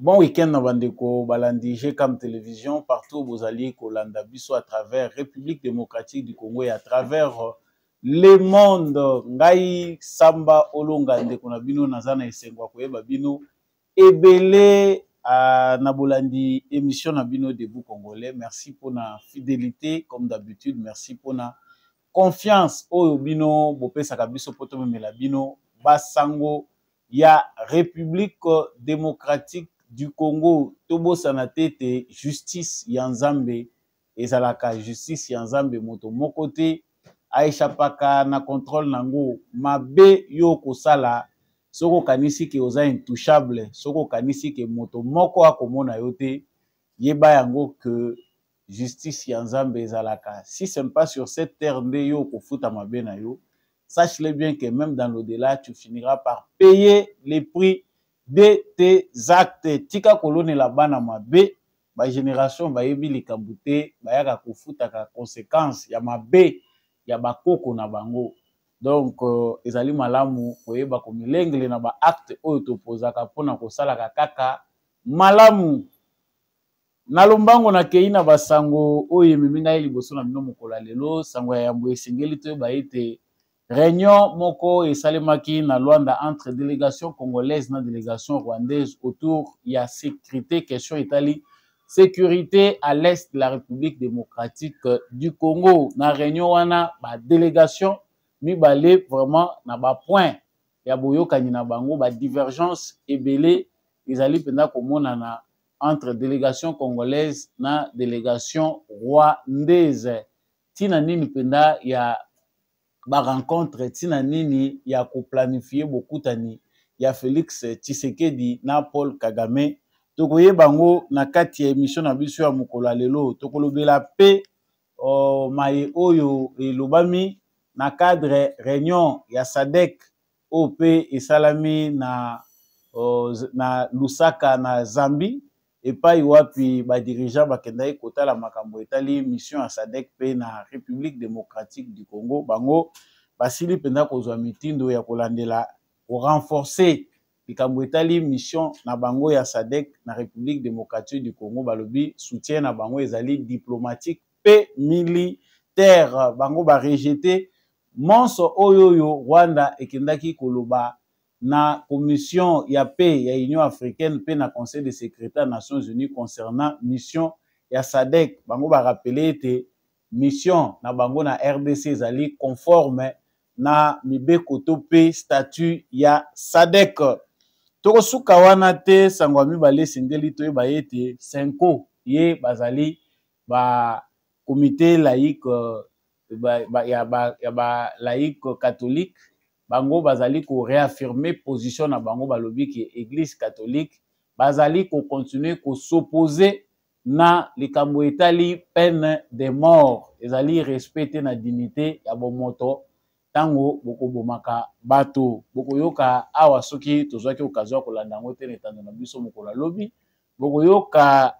Bon week-end na bandeko balandi GCAM télévision partout où vous alliez kolanda biso à travers République démocratique du Congo et à travers le monde. Ngai Samba Olonga ndeko na bino nazana esengwa koyeba bino ebele na bolandi émission na bino debout congolais. Merci pour la fidélité comme d'habitude, merci pour la confiance oyo bino bopesaka biso poto memela bino basango ya République démocratique du Congo. Tobo sanatete justice ya Nzambe ezalaka justice ya Nzambe moto moko te aishapaka na contrôle nango mabe yo kosala soko kanisi ke oza intouchable, soko kanisi ke moto moko akomona yo te yeba yango que justice ya Nzambe ezalaka. Si ce n'est pas sur cette terre nde yo kofuta mabe na yo, sache-le bien que même dans l'au-delà, tu finiras par payer les prix de tes actes. Tika kolone la bana mabe, ba génération ba yebi likambo te, ba yaka kofuta ka conséquence ya mabe ya bakoko na bango. Donc ezali malamu koyeba komilengle na ba acte oyo topozaka pona kosalaka kaka malamu. Na lombango na keina basango oyo ememi ngai liboso na bino mokolo lelo, sango ya yambo esengeli toyeba ete réunion moko esalemaki na Luanda entre délégation congolaise na délégation rwandaise autour ya sécurité, question etali sécurité à l'est de la République démocratique du Congo. Na réunion wana ba délégation mibale vraiment na ba point ya boyokani na bango ba divergence ebele ezali penda komona na entre délégation congolaise na délégation rwandaise. Tina nini penda ya ba rencontre tina nini ya ko planifier bokutani ya Félix Tshisekedi na Paul Kagame. Tokoye bango na kati ya émission na biso ya mokolo lelo. Tokolobela pe maye oyo elobami na cadre réunion ya SADC OP esalami na Lusaka na Zambie. Epai wapi ba dirigeant bakendai kotala makambo etali mission ya SADC pe na République démocratique du Congo. Bango basili penda kozwa mitindo ya kolandela ko renforcer likambo etali mission na bango ya SADC na République démocratique du Congo. Balobi soutien na bango ezali diplomatique pe militaire. Bango ba rejeter monso oyoyo Rwanda ekendaki koloba na commission ya paix ya Union africaine pe na conseil de sécurité des Nations Unies concernant mission ya SADC. Bango ba rappeler ete mission na bango na RDC ezali conforme na mibeko to pe statut ya SADC. Toko suka wana te sango mibale singeli to ba ete Senko ye bazali ba comité laïque ba laïque catholique. Bango bazali ko réaffirmer position na bango balobi ki église catholique bazali ko continuer ko s'opposer na likambo etali peine de mort, ezali respecter na dignité ya bomoto tango boko bomaka bato. Boko yoka awa soki tozwaki okazwa kolanda ngo te netando na biso mokolo lobi boko yoka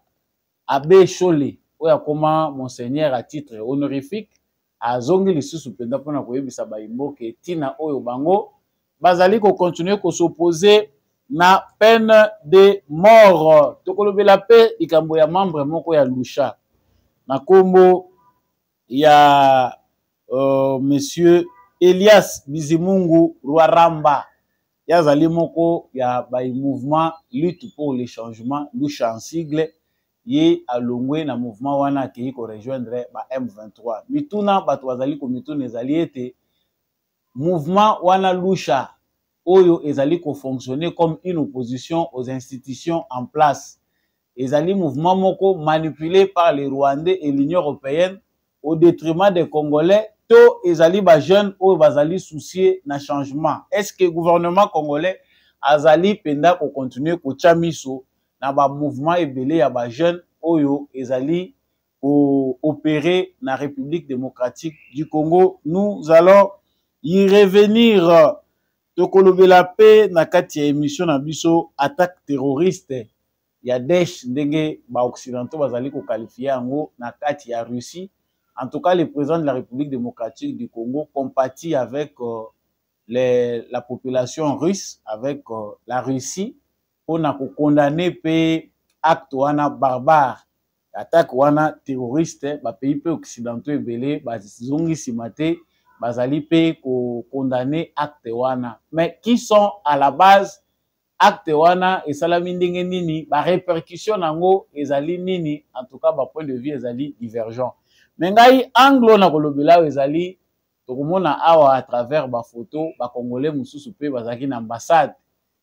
Abbé Chole oya koma monseigneur à titre honorifique azongi lisusu penda pona koyebisa baimboke tina oyo bango bazali ko continuer ko s'opposer na peine de mort. Tokolobela pe ikambo ya membre moko ya Lusha na kombo ya monsieur Elias Bizimungu Rwaramba yazali moko ya ba mouvement lutte pour le changement Lusha en sigle ye alongwe na mouvement wana ki ko rejoindre ba M23. Mituna bato bazali ko mituna ezali ete mouvement wana Lusha oyo ezali ko fonctionner comme une opposition aux institutions en place. Ezali mouvement moko manipulé par les Rwandais et l'Union européenne au détriment des Congolais. To ezali ba jeunes oyo bazali soucier na changement. Est-ce que le gouvernement congolais azali penda ko continuer ko chamiso na ba mouvement ebele ya ba jeunes oyo ezali opérer na République démocratique du Congo? Nous allons y revenir. Tokolobela pe na kati ya émission na biso attaque terroriste ya Daesh ndenge ba occidentaux bazali ko qualifier yango na kati ya Russie. En tout cas, le président de la République démocratique du Congo compatit avec la population russe, avec la Russie. pona ko condamner pe acte wana barbare attaque wana terroriste ba pays pe occidentaux ebele bazongi simate bazali pe ko condamner acte wana. Mais qui sont à la base acte wana esalami ndenge nini ba répercussion nango ezali nini, en tout cas ba point de vue ezali divergent. Mais ngai anglo na kolobela ezali tokomona awa à travers ba photo ba congolais mususu pe bazaki na ambassade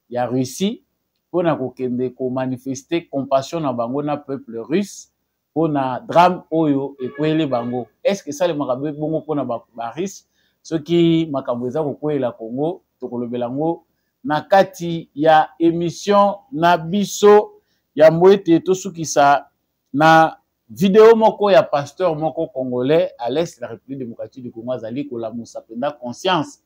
ya Russie pona kokende ko manifester compassion na bango na peuple russe pona drame oyo ekwele bango. Est-ce que ça le makabe bongo pona ba russe soki makambo eza kokwela Congo tokolobela ngo na kati ya émission na biso ya Mboete tosukisa na vidéo moko ya pasteur moko congolais à l'est de la République démocratique du Congo azali kolamusa penda conscience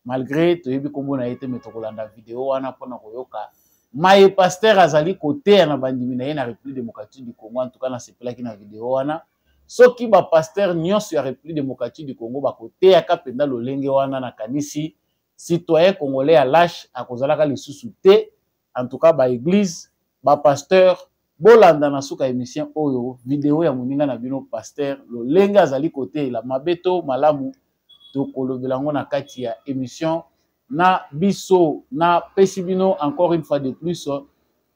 malgré toyebi kombo na yete metokolanda vidéo wana pona koyoka maye pasteur azali koteya na bandimi na ye na République démocratique du Congo. En tout cas na sepelaki na vidéo wana soki ba pasteur nyonso ya République démocratique du Congo bakoteya ka penda lolenge wana na kanisi citoyen congolais à lâche à kozalaka lisusu te. En tout cas ba église ba pasteur bolanda na suka émission oyo vidéo ya moninga na bino pasteur lolenge azali kote la mabeto malamu to kolobela ngo na kati ya émission na biso na pesi bino encore une fois de plus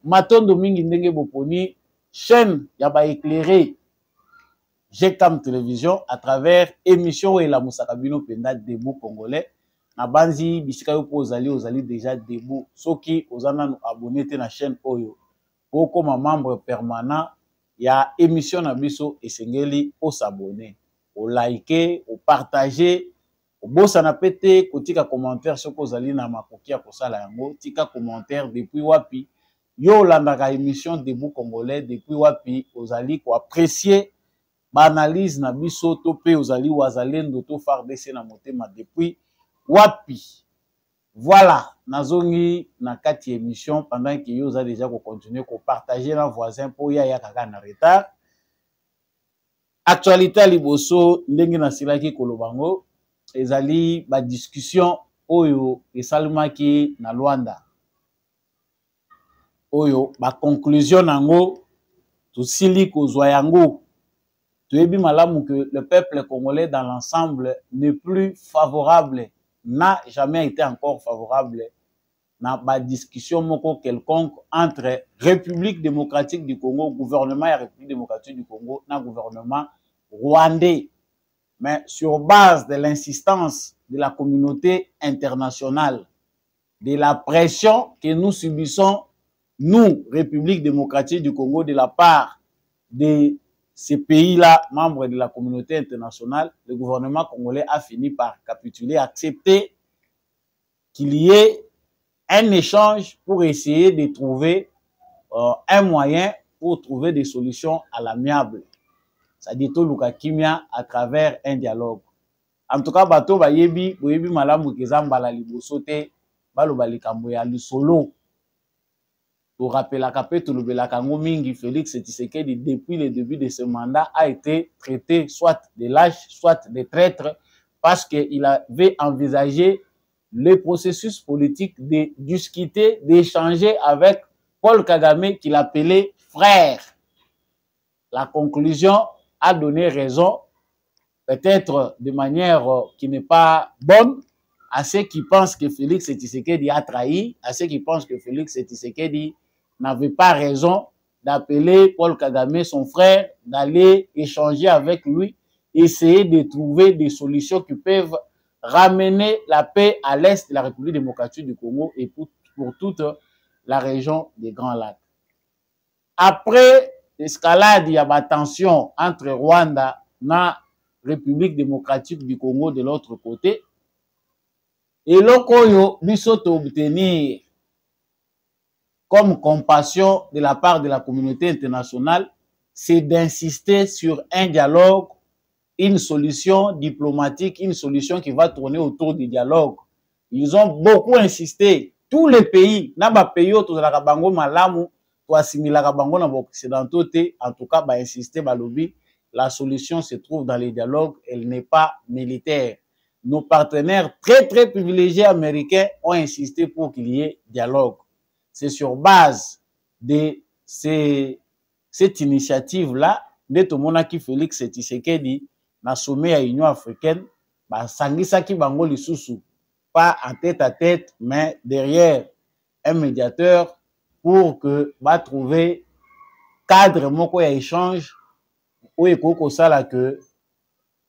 matondo mingi ndenge boponi chaîne ya ba éclairé GCAM télévision à travers émission et la musaka bino penda debout congolais na banzi bisika yo po ozali déjà debout soki ozana no abonné te na chaîne oyo pour comme membre permanent ya émission na biso esengeli o s'abonner o liker o partager o bossa na pété kotika commentaire soko ozali na makoki ya kosala yango tika commentaire depuis wapi yo landaka émission debout congolais depuis wapi ozali ko apprécier ba analyse na biso to pe ozali wazalendo to FARDC na motema depuis wapi. Voilà, nazongi na kati émission pendant que yo za déjà ko continuer ko partager na voisin pour ya kaka na retard. Actualité liboso ndenge na silaki kolobango ezali ba discussion oyo esalmaki na Luanda. Oyo ba conclusion nango tosili kozwa yango. Toyebi malamu que le peuple congolais dans l'ensemble n'est plus favorable, n'a jamais été encore favorable na ba discussion moko quelconque entre République démocratique du Congo, gouvernement et République démocratique du Congo, na gouvernement rwandais. Mais sur base de l'insistance de la communauté internationale, de la pression que nous subissons, nous, République démocratique du Congo, de la part de ces pays-là, membres de la communauté internationale, le gouvernement congolais a fini par capituler, accepter qu'il y ait un échange pour essayer de trouver un moyen pour trouver des solutions à l'amiable. C'est-à-dire tout le kimia à travers un dialogue. En tout cas, bato bayebi malamu kezamba liboso te baloba likambo ya lisolo. Pour rappeler la capé tout le Kango mingi Félix Tshisekedi depuis le début de ce mandat a été traité soit de lâche, soit de traître parce qu'il avait envisagé le processus politique de discuter, d'échanger avec Paul Kagame qu'il appelait frère. La conclusion a donné raison, peut-être de manière qui n'est pas bonne, à ceux qui pensent que Félix Tshisekedi a trahi, à ceux qui pensent que Félix Tshisekedi n'avait pas raison d'appeler Paul Kagame son frère, d'aller échanger avec lui, essayer de trouver des solutions qui peuvent ramener la paix à l'est de la République démocratique du Congo et pour toute la région des Grands Lacs. Après l'escalade, il y a la tension entre Rwanda et la République démocratique du Congo de l'autre côté. Et l'okoyo bisoto obtenir comme compassion de la part de la communauté internationale, c'est d'insister sur un dialogue, une solution diplomatique, une solution qui va tourner autour du dialogue. Ils ont beaucoup insisté. Tous les pays, naba pays autour de la bango malamu, to assimila bango na occidentaux te, en tout cas, ba insister ba lobby, la solution se trouve dans les dialogues, elle n'est pas militaire. Nos partenaires très privilégiés américains ont insisté pour qu'il y ait dialogue. c'est sur base de cette initiative-là, de tout le monde qui Félix Tshisekedi, na sommet à l'Union africaine, bah, sangisaki bango lisusu, pas en tête à tête, mais derrière un médiateur pour que va trouver cadre moko ya échange où ekoko sala que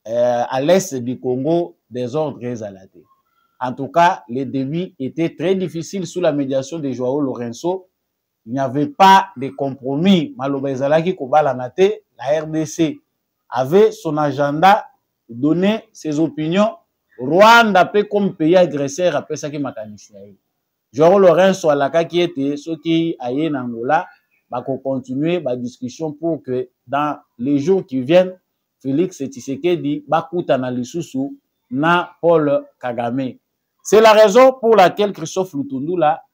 à l'est du Congo des ordres exalatés. En tout cas, les débuts étaient très difficiles sous la médiation de Joao Lorenzo. Il n'y avait pas de compromis. Maloba ezalaki kobala na te, la RDC avait son agenda, donné ses opinions. Rwanda peut comme pays agresseur après ça qui makanisi. Joao Lorenzo alaka qui était ceux qui aillent en Angola, va continuer la discussion pour que dans les jours qui viennent, Félix Tshisekedi bakuta na lisusu na Paul Kagame. C'est la raison pour laquelle Christophe Lutundula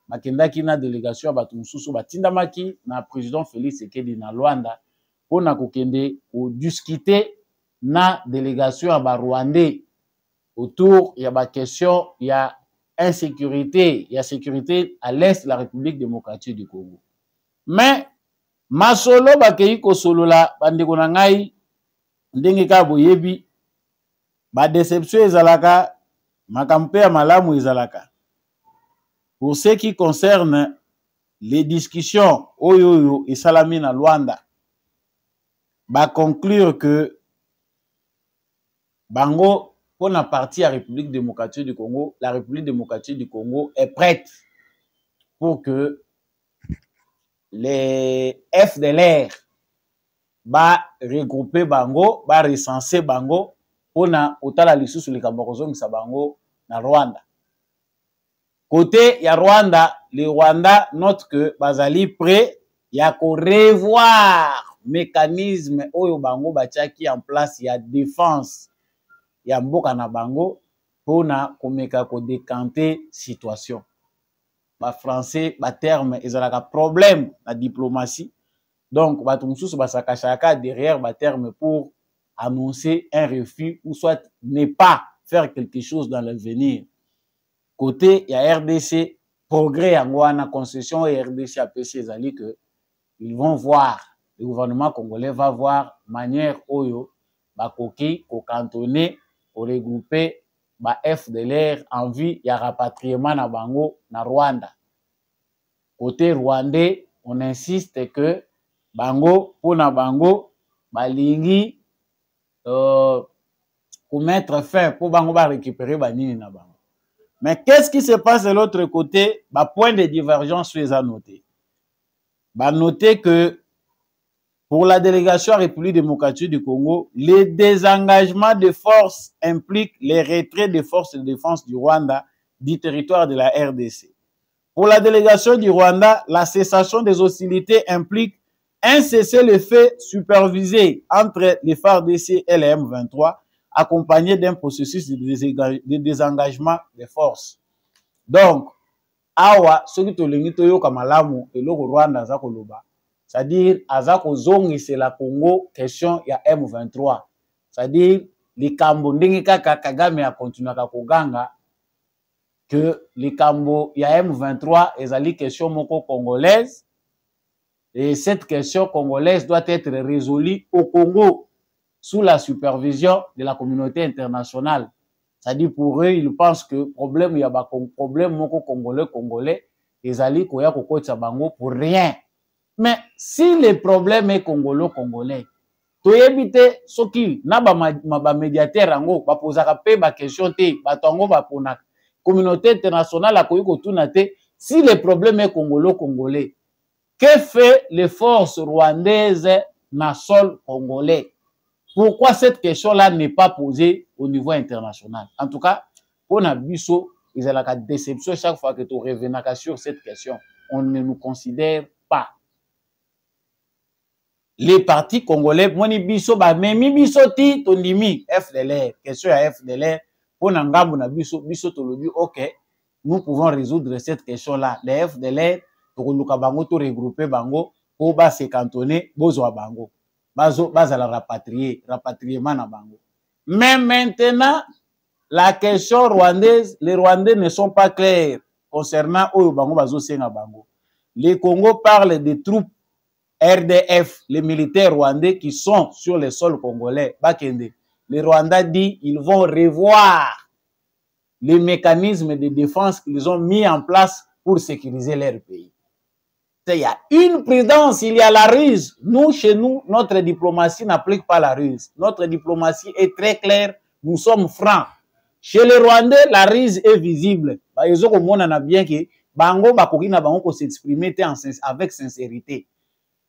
bakendaki na délégation bato mususu batindamaki na président Félix Tshisekedi na Luanda pour na kokende ou discuter na délégation ya Rwandais autour ya ba question ya insécurité, ya sécurité à l'est de la République démocratique du Congo. Mais masolo bakei ko solola bandeko na ngai ndenge ka boyebi ba déception ezalaka makampe ya malamu ezalaka. Pour ce qui concerne les discussions oyo et salami na Luanda, ba conclure que bango pour la partie à République démocratique du Congo, la République démocratique du Congo est prête pour que les FDLR va regrouper bango, va recenser bango pour na otala lisusu likambokozo ngisa bango na Rwanda. Côté ya Rwanda, les Rwanda note que bazali prêt ya ko revoir mécanisme oyo bango batiaki en place ya défense ya mboka na bango pour na komeka ko décanter situation. Ba français ba terme ezalaka problème na diplomatie. Donc ba tumususu ba sakashaka derrière ba terme pour annoncer un refus ou soit ne pas faire quelque chose dans l'avenir. Côté il y a RDC progrès yango wana concession et RDC APC ezali que ils vont voir, le gouvernement congolais va voir manière oyo bakoki ko cantonner ko regrouper ba FDLR en vue ya rapatriement na bango na Rwanda. Côté rwandais, on insiste que bango pona bango balingi pour mettre fin pour bango ba récupérer banini na bango. Mais qu'est-ce qui se passe de l'autre côté? Ba point de divergence les a noté. Ba noter que pour la délégation à la République démocratique du Congo, les désengagements de forces impliquent les retraits des forces de défense du Rwanda du territoire de la RDC. Pour la délégation du Rwanda, la cessation des hostilités implique un cessez-le-feu supervisé entre les FARDC et les M23, accompagné d'un processus de désengagement des forces. Donc, awa, ce qui est toyo kamalamu et le Rwanda za koloba, c'est-à-dire azako zongi c'est la Congo question ya M23, c'est-à-dire les Kambo ndenge kaka Kagame a continué à koganga que les Kambo ya M23 ezali question moko congolaise et cette question congolaise doit être résolue au Congo sous la supervision de la communauté internationale. C'est-à-dire pour eux, ils pensent que problème il y a pas problème moko congolais ezali koya kokotsa bango pour rien. Mais si le problème est congolais, to éviter soki na ba médiateur ango ba posaka pe ba question te ba tongo ba pona communauté internationale a koyi kotuna te si le problème est congolais. Que fait les forces rwandaises na sol congolais? Pourquoi cette question-là n'est pas posée au niveau international? En tout cas, pour Nabiso, ils ont la déception chaque fois que tu reviens sur cette question. On ne nous considère pas. Les partis congolais, moni biso ba memi biso ti tondimi FDLR, question à FDLR pour nangambu na biso to lobi OK, nous pouvons résoudre cette question-là. Les FDLR pour luka bango to regrouper bango pour ba se cantonner bozwa bango. Bazala rapatriement na bango. Mais maintenant la question rwandaise, les Rwandais ne sont pas clairs. concernant Oyo Bango Bazo Senga Bango. Le Congo parle des troupes RDF, les militaires rwandais qui sont sur le sol congolais. Bakende. Le Rwanda dit qu'ils vont revoir les mécanismes de défense qu'ils ont mis en place pour sécuriser leur pays. Il y a une prudence, il y a la ruse. Nous, chez nous, notre diplomatie n'applique pas la ruse. Notre diplomatie est très claire, nous sommes francs. Chez les Rwandais, la ruse est visible. Ils ont bien que Bango Bakokina Bango s'exprimer avec sincérité.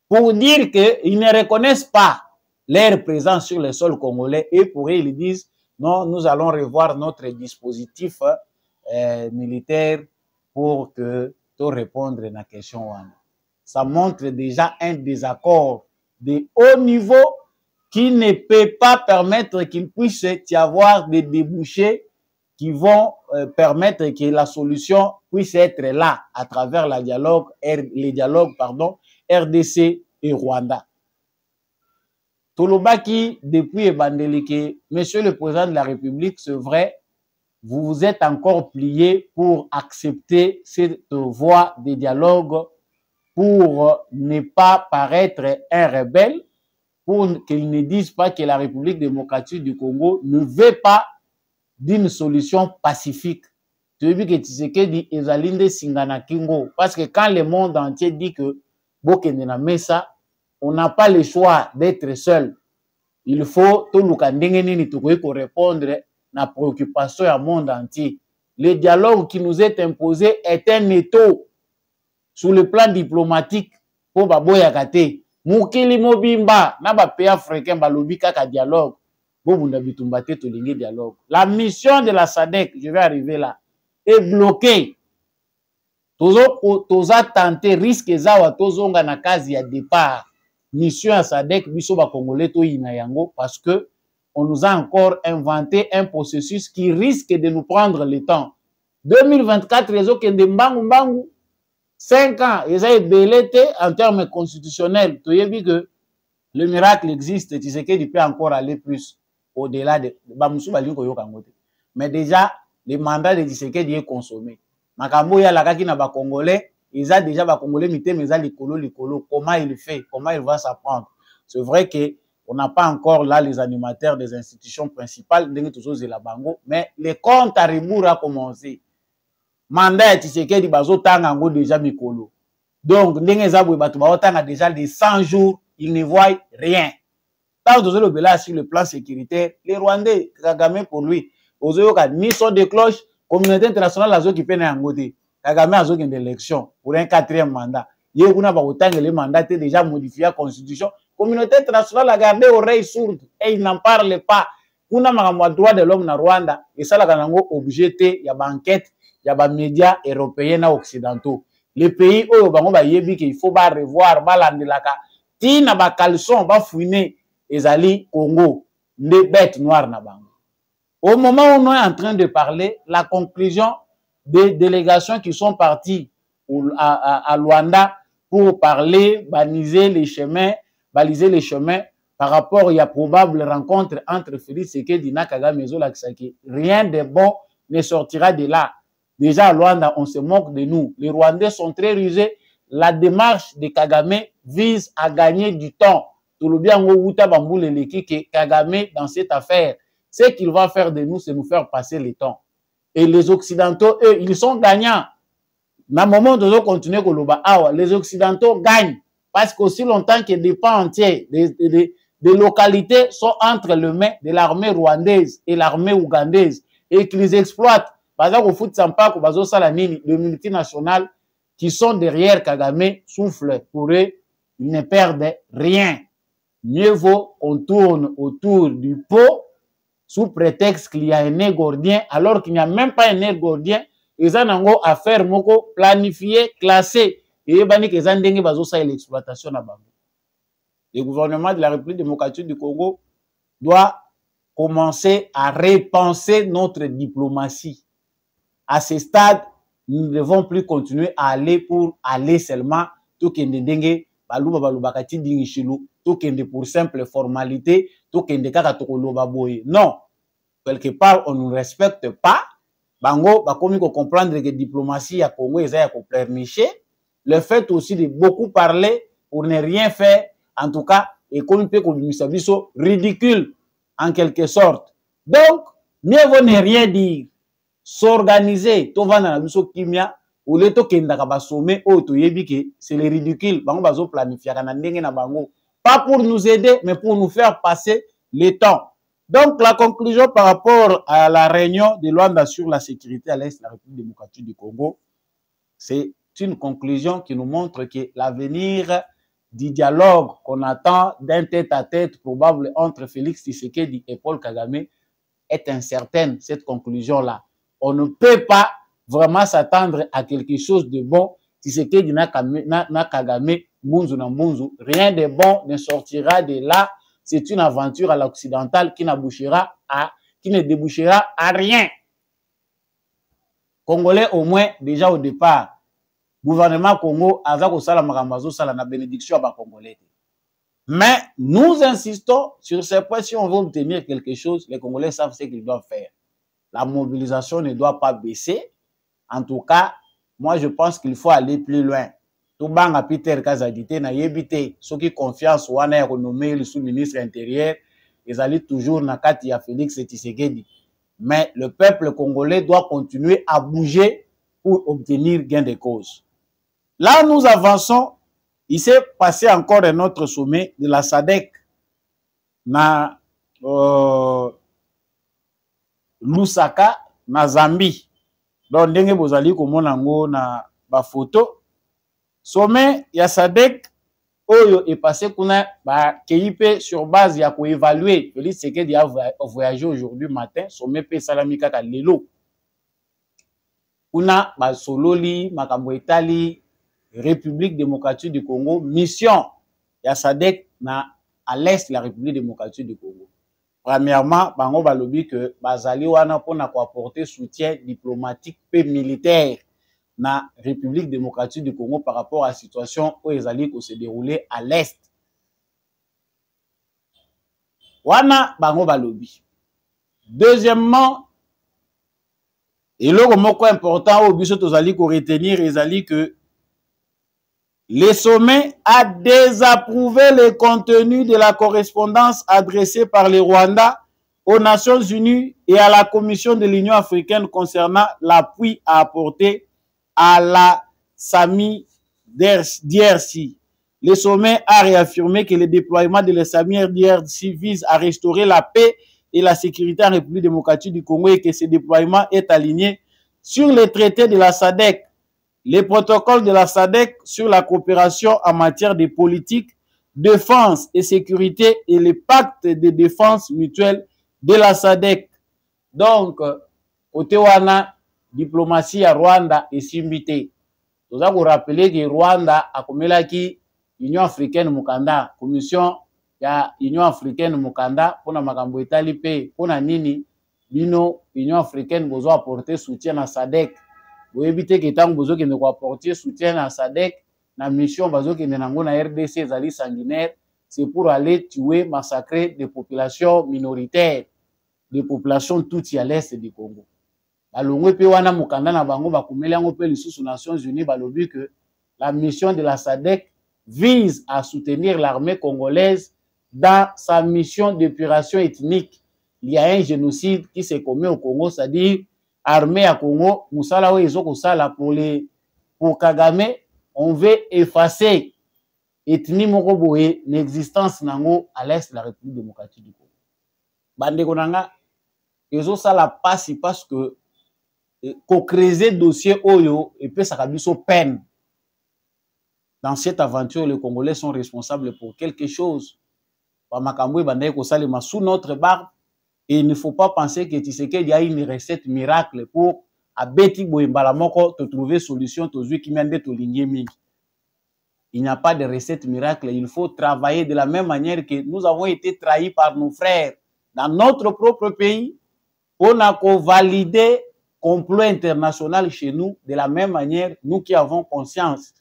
Pour dire qu'ils ne reconnaissent pas leur présence sur le sol congolais et pour eux, ils disent non, nous allons revoir notre dispositif militaire pour que tu répondre à la question. Ça montre déjà un désaccord de haut niveau qui ne peut pas permettre qu'il puisse y avoir des débouchés qui vont permettre que la solution puisse être là à travers les dialogues RDC et Rwanda. Tolobaki, depuis Ebandelike, Monsieur le Président de la République, c'est vrai, vous vous êtes encore plié pour accepter cette voie de dialogue pour ne pas paraître un rebelle, pour qu'ils ne disent pas que la République démocratique du Congo ne veut pas d'une solution pacifique. Tu veux dire que Tshisekedi ezalinde singana kingo, parce que quand le monde entier dit que Bokende na mesa, on n'a pas le choix d'être seul. Il faut tout le temps répondre à la préoccupation du monde entier. Le dialogue qui nous est imposé est un étau sur le plan diplomatique pour Baboya Kate. Mukili Mobimba, na ba pays africain balobi kaka dialogue. Dialogue. La mission de la SADC, je vais arriver là, est bloquée. Toza tenté risque zawa tozonga na kazi ya départ. Mission à SADC biso ba congolais to ina yango parce que on nous a encore inventé un processus qui risque de nous prendre le temps. 2024 les autres kende mbangu mbangu 5 ans, ils ont belleté en termes constitutionnels. Tu as vu que le miracle existe, tu sais qu'il peut encore aller plus au-delà de mais déjà le mandat de Tshisekedi est consommé. Makambo ya la kaki na ba congolais, ils ont déjà ba congolais mité mais likolo comment il fait, comment il va s'apprendre. C'est vrai que on n'a pas encore là les animateurs des institutions principales de tous la bango, mais le compte à rebours a commencé. Mandat de Tshisekedi bazo tanga ngo déjà mikolo. Donc ndenge zabwe batu ba tanga déjà les 100 jours, ils ne voient rien. Tant que le Bela sur le plan sécuritaire, les Rwandais, Kagame pour lui, ni son de cloche, communauté internationale a qui peine à côté. Kagame a une élection pour un 4e mandat. Il y a les mandats déjà modifié la constitution. Communauté internationale a gardé oreilles sourdes et il n'en parle pas. On a un droit de l'homme na Rwanda et ça la objeté, il y a une enquête, il y a des médias européens et occidentaux. Les pays où il faut revoir, tina ba caleçon ba fouiner ezali Congo les bêtes noires na bango. Au moment où on est en train de parler, la conclusion des délégations qui sont parties à Luanda pour parler, baliser les chemins par rapport à la probable rencontre entre Félix Tshisekedi et Kagame Zolakisaki. Rien de bon ne sortira de là. Déjà à Luanda, on se moque de nous. Les Rwandais sont très rusés. La démarche de Kagame vise à gagner du temps. Tout le bien que Kagame dans cette affaire, ce qu'il va faire de nous, c'est nous faire passer le temps. Et les Occidentaux, eux, ils sont gagnants. Mais à un moment donné, continuer les Occidentaux gagnent. Parce qu'aussi longtemps que des pans entiers, des localités sont entre les mains de l'armée rwandaise et l'armée ougandaise et qu'ils exploitent. Par exemple, au foot Sampa, les multinationales qui sont derrière Kagame soufflent. Pour eux, ils ne perdent rien. Mieux vaut qu'on tourne autour du pot sous prétexte qu'il y a un nez gordien, alors qu'il n'y a même pas un nez gordien. Ils ont affaire moko planifiée, classée. Et l'exploitation. Le gouvernement de la République démocratique du Congo doit commencer à repenser notre diplomatie. À ce stade, nous ne devons plus continuer à aller pour aller seulement tout kende balubakati dingishilu tout kende pour simple formalité tout kende kaka tokoloba boye. Non, quelque part on ne respecte pas bango bakomi ko comprendre que diplomatie à Congo eza ya ko pleurnicher, le fait aussi de beaucoup parler pour ne rien faire, en tout cas et comme peut ko bimisa biso ridicule en quelque sorte. Donc mieux vaut ne rien dire, s'organiser to vana na biso kimia ou le to kendaka ba sommet o to yebi que c'est le ridicule, bango bazo planifier na ndenge na bango, pas pour nous aider mais pour nous faire passer le temps. Donc, la conclusion par rapport à la réunion de Luanda sur la sécurité à l'Est de la République démocratique du Congo, c'est une conclusion qui nous montre que l'avenir du dialogue qu'on attend d'un tête-à-tête probable entre Félix Tshisekedi et Paul Kagame est incertaine, cette conclusion-là. On ne peut pas vraiment s'attendre à quelque chose de bon. Tshisekedi na Kagame, Mbunzu na Mbunzu, rien de bon ne sortira de là. C'est une aventure à l'occidental qui ne débouchera à rien. Congolais au moins, déjà au départ, gouvernement Congo, Azako Sala Marambazo Sala na bénédiction à Congolais. Mais nous insistons sur ces points. Si on veut obtenir quelque chose, les Congolais savent ce qu'ils doivent faire. La mobilisation ne doit pas baisser. En tout cas, moi je pense qu'il faut aller plus loin. Tubanga Peter Kazadite na yebite ceux qui confiance wana ya renommé le sous-ministre intérieur, ils allaient toujours na kati ya Félix Tshisekedi. Mais le peuple congolais doit continuer à bouger pour obtenir gain de cause. Là, nous avançons. Il s'est passé encore un autre sommet de la SADC na Lusaka na Zambie. Donc ndenge bozali komona ngo na ba photo. Sommet ya SADC oyo est passé kuna ba KIP sur base ya ko évaluer Félix Tshisekedi a voyagé aujourd'hui matin sommet pe salami kaka lelo kuna ba sololi makambo etali République démocratique du Congo mission ya SADC na à l'est de la République démocratique du Congo. Premièrement, bango balobi que bazali wana pona ko apporter soutien diplomatique et militaire na République démocratique du Congo par rapport à la situation où les alliés se déroulaient à l'est. Wana bango balobi. Deuxièmement, et le mot important au biso tozali ko retenir les alliés que le sommet a désapprouvé le contenu de la correspondance adressée par le Rwanda aux Nations Unies et à la Commission de l'Union africaine concernant l'appui à apporter à la SAMI DRC. Le sommet a réaffirmé que le déploiement de la SAMI DRC vise à restaurer la paix et la sécurité en République démocratique du Congo et que ce déploiement est aligné sur les traités de la SADC, les protocoles de la SADC sur la coopération en matière de politique, défense et sécurité et les pactes de défense mutuelle de la SADC. Donc, Otewana, diplomatie à Rwanda et Simbité. Nous avons rappelé que Rwanda a comme l'Union africaine Mukanda, commission ya Union africaine Mukanda, pour na makambo etali pe, pour na nini, bino Union africaine besoin apporter soutien à SADC. Vous évitez que tant besoin que nous apporter soutien à SADC, la mission besoin que nous na RDC zali sanguinaire, c'est pour aller tuer, massacrer des populations minoritaires, des populations toutes à l'est du Congo. Balongwe pe wana mukanda na bango bakumeli yango pe lisusu Nations Unies balobi que la mission de la SADC vise à soutenir l'armée congolaise dans sa mission d'épuration ethnique. Il y a un génocide qui s'est commis au Congo, c'est-à-dire armée à Congo, musala we ezoko sala pour Kagame, on veut effacer ethnie moko boye l'existence nango à l'est de la République démocratique du Congo. Bande konanga ezo sala passe parce que ko creuser dossier oyo et puis ça a biso peine. Dans cette aventure, les Congolais sont responsables pour quelque chose. Sous notre barbe, et il ne faut pas penser que Tshisekedi a une recette miracle pour te trouver solution. Il n'y a pas de recette miracle. Il faut travailler de la même manière que nous avons été trahis par nos frères dans notre propre pays. On a validé complot international chez nous de la même manière, nous qui avons conscience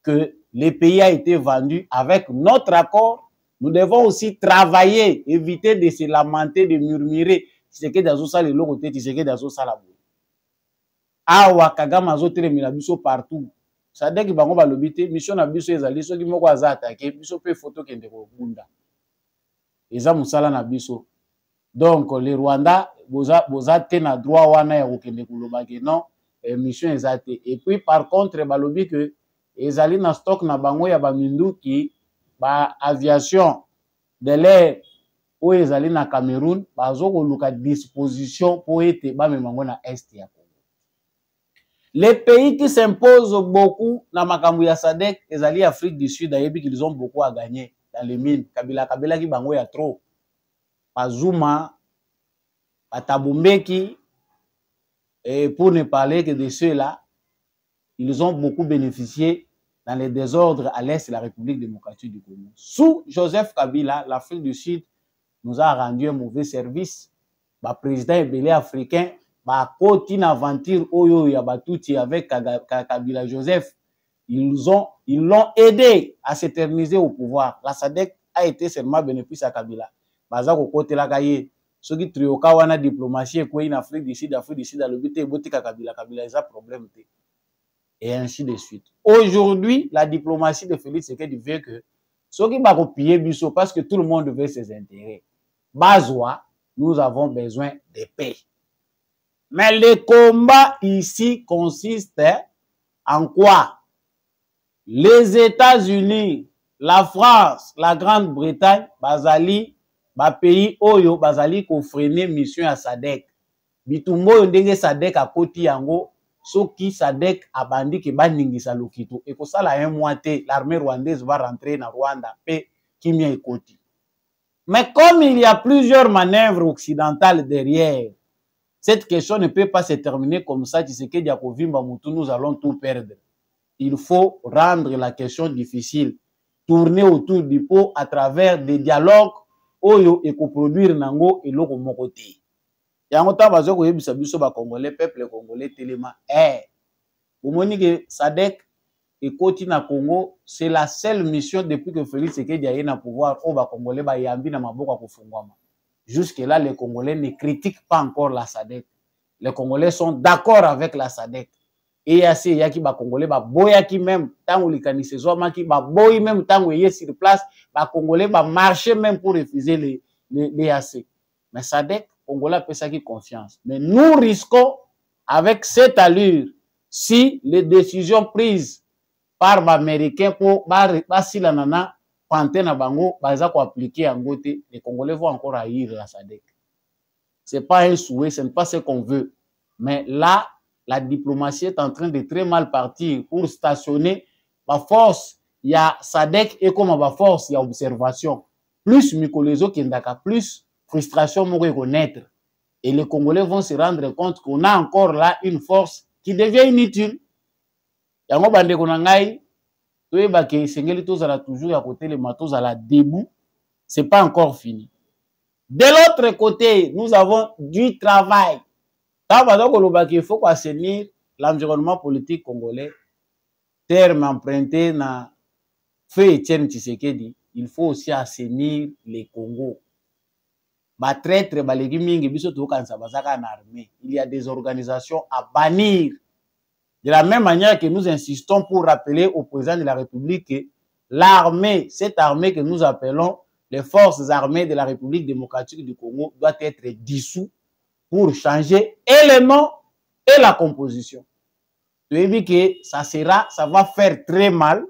que le pays a été vendu avec notre accord, nous devons aussi travailler, éviter de se lamenter, de murmurer. awa Kagame azotelemela biso partout Sadek bango balobi te mission na biso ezali soki moko aza attaqué biso pe photo kende kobunda eza musala na biso. Donc le Rwanda boza te na droit wana ya kokende koloba ke non mission eza te. Et puis par contre balobi que ezali na stock na bango ya baminduki ba aviation de l'air oyo ezali na Cameroun bazokoluka disposition po ete bamemango na est ya Congo. Les pays qui s'imposent beaucoup na makambo ya SADC ezali Afrique du Sud ayebi qu'ils ont beaucoup à gagner dans les mines. Kabila ki bango ya trop. Bazuma, Batabumbeki, et pour ne parler que de ceux-là, ils ont beaucoup bénéficié dans les désordres à l'est de la République démocratique du Congo. Sous Joseph Kabila, l'Afrique du Sud nous a rendu un mauvais service. Le président ébélé africain, une aventure oyo ya Batouti avec Kabila Joseph, ils l'ont aidé à s'éterniser au pouvoir. La SADC a été seulement bénéfice à Kabila. Baza ko kote la kaye. Ce qui trioka wana diplomatie quoi en Afrique du Sud, le but est botika Kabila, Kabila a problème. Et ainsi de suite. Aujourd'hui, la diplomatie de Félix Tshisekedi veut que ce qui va copier Bisso parce que tout le monde veut ses intérêts. Bazoa, nous avons besoin de paix. Mais le combat ici consiste en quoi? Les États-Unis, la France, la Grande-Bretagne, bazali, ba pays oyo, bazali ko freiner mission à SADC. Bitumbo yondenge SADC a koti yango, soki SADC abandi ke baningisa lokito. Et ko sala un mois te, l'armée rwandaise va rentrer na Rwanda, pe kimia ekoti. Mais comme il y a plusieurs manœuvres occidentales derrière, cette question ne peut pas se terminer comme ça. Tshisekedi Akovimba Moutou, nous allons tout perdre. Il faut rendre la question difficile. Tourner autour du pot à travers des dialogues oyo et coproduire nango et loko mokote. Yango ta bazo ko yebisa biso ba Congolais, peuple congolais telema. Vous moni que SADC et koti na Congo, c'est la seule mission depuis que Félix Tshisekedi a na pouvoir au ba Congolais ba yambi na maboko kufungwama. Jusque-là, les Congolais ne critiquent pas encore la SADC. Les Congolais sont d'accord avec la SADC. Et il y a qui ba Congolais ba boya qui même tant les canisezo maki ba boy même tant où sur place ba Congolais ba marcher même pour refuser les AC. Mais SADC Congolais peut ça qui confiance. Mais nous risquons avec cette allure si les décisions prises par les Américains pour si la nana na bango baza ko appliquer en côté, les Congolais vont encore haïr la SADC. C'est pas un souhait, ce n'est pas ce qu'on veut. Mais là, la diplomatie est en train de très mal partir pour stationner la force. Il y a SADC et comme la force, il y a observation. Plus Mikolezo Kendaka, plus frustration nous reconnaître. Et les Congolais vont se rendre compte qu'on a encore là une force qui devient inutile. Yango bande konangai toujours à côté les matos à la debout, c'est pas encore fini. De l'autre côté, nous avons du travail. Il faut assainir l'environnement politique congolais. Terme emprunté na Feu Etienne Tshisekedi, il faut aussi assainir les Congo. Il y a des organisations à bannir. De la même manière que nous insistons pour rappeler au président de la République que l'armée, cette armée que nous appelons les forces armées de la République démocratique du Congo, doit être dissoute pour changer et le nom et la composition. Tu veux dire que ça va faire très mal,